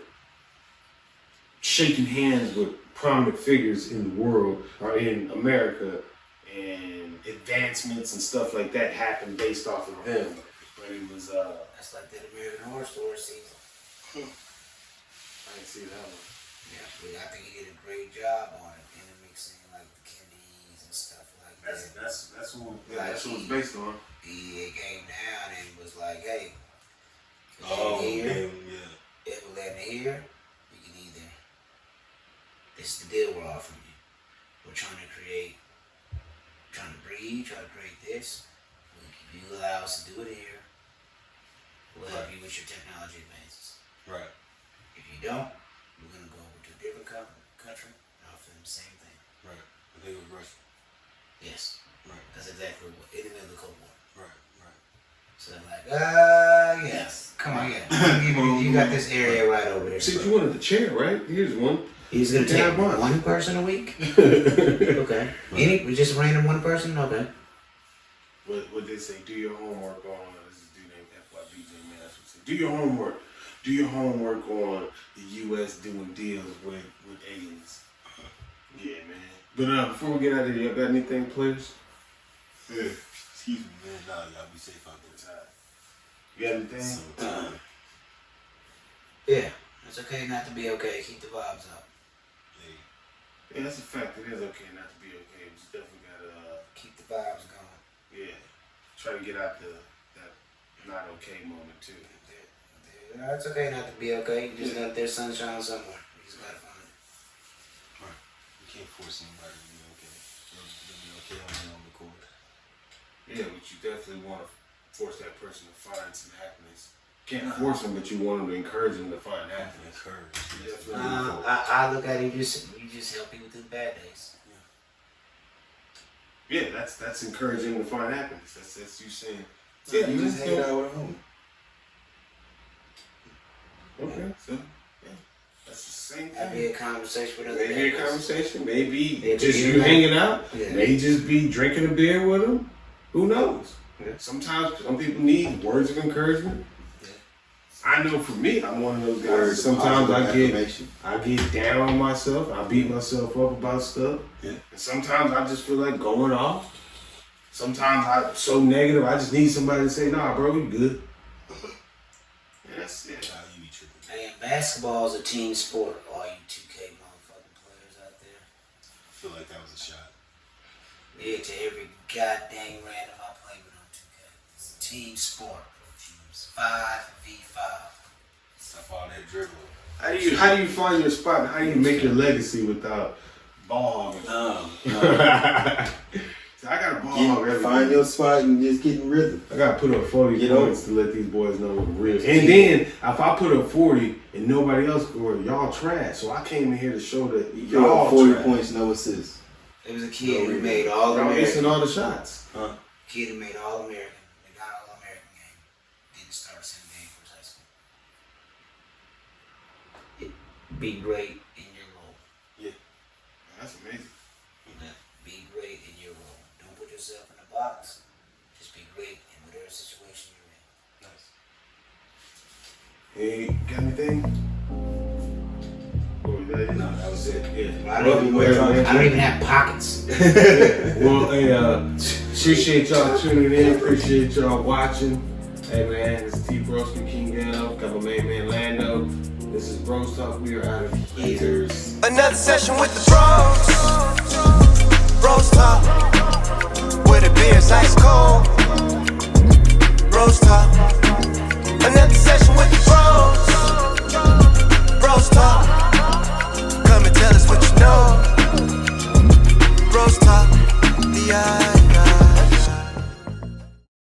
shaking hands with prominent figures in the world or in America, and advancements and stuff like that happened based off of them. But it was that's like that American Horror Story season. I didn't see that one. Yeah, but I think he did a great job on it, and it makes it like the Kennedys and stuff like that. That's what it's based on. He came down and was like, hey, Yeah. if we're letting it here, we can either, this is the deal we're offering you. We're trying to breed, trying to create this. If you allow us to do it here, we'll help you with your technology advances. Right. If you don't, we're going to go over to a different country and offer them the same thing. Right. But they were Russia. Yes. Right. That's exactly what it is in the Cold War. Right. Right. So they're like, yes. Come on, yeah. You got this area right over there. Since you wanted the chair, right? Here's one. He's going to take one person a week? Okay. Any? Just random one person? Okay. What they say, do your homework on, this is dude named FYBJ, man, that's what they say. Do your homework. Do your homework on the U.S. doing deals with aliens. Yeah, man. But before we get out of here, y'all got anything, players? Yeah. Excuse me, man. Nah, y'all be safe out there. You got anything? Yeah. It's okay not to be okay. Keep the vibes up. Yeah, that's a fact. It is okay not to be okay. But you definitely gotta keep the vibes going. Yeah. Try to get out that not okay moment too. It's okay not to be okay. You just know that there's sunshine somewhere. You just gotta find it. Right. You can't force anybody to be okay. They'll be okay on their own accord. Yeah, but you definitely want to force that person to find some happiness. Can't force them, but you want them to encourage them to find happiness. I look at it, you just help people through the bad days. Yeah, that's encouraging to find happiness. That's you saying. Yeah, you just hang out with a homie. Okay, so yeah, that's the same thing. Maybe a conversation with other Maybe a conversation. Maybe just you hanging out. Yeah. May just be drinking a beer with them. Who knows? Yeah. Sometimes some people need words of encouragement. Yeah. I know for me, I'm one of those guys. Sometimes I get down on myself. I beat myself up about stuff. Yeah. And sometimes I just feel like going off. Sometimes I'm so negative. I just need somebody to say, "Nah, bro, you good." And that's it. Man, basketball is a team sport. All you 2K motherfucking players out there. I feel like that was a shot. Yeah, to every goddamn random I play with on 2K. It's a team sport. Teams 5v5. Stop all that dribbling. How do you find your spot? And how do you make your legacy without ball hogging? No. So I got a ball hog every Find your spot and just get in rhythm. I gotta put up 40 points to let these boys know what real. And then if I put up 40 and nobody else scored, y'all trash. So I came in here to show that y'all 40 trash. points, no assists. There was a kid who made all Y'all American. missing all the shots. Huh? Kid who made all American. They got all American game. Didn't start the same game for his high school. Be great in your role. Yeah. That's amazing. Be great in your role. Don't put yourself in a box. Just be great in whatever situation you're in. Nice. Hey, got anything? No, that was it. Yeah. I don't even have pockets. Well, hey, appreciate y'all tuning in. Appreciate y'all watching. Hey, man, this is T. Broski King L. Got my man Lando. This is BrosTalk. We are out of here. Another session with the bros. BrosTalk. beers ice cold. BrosTalk, another session with the bros.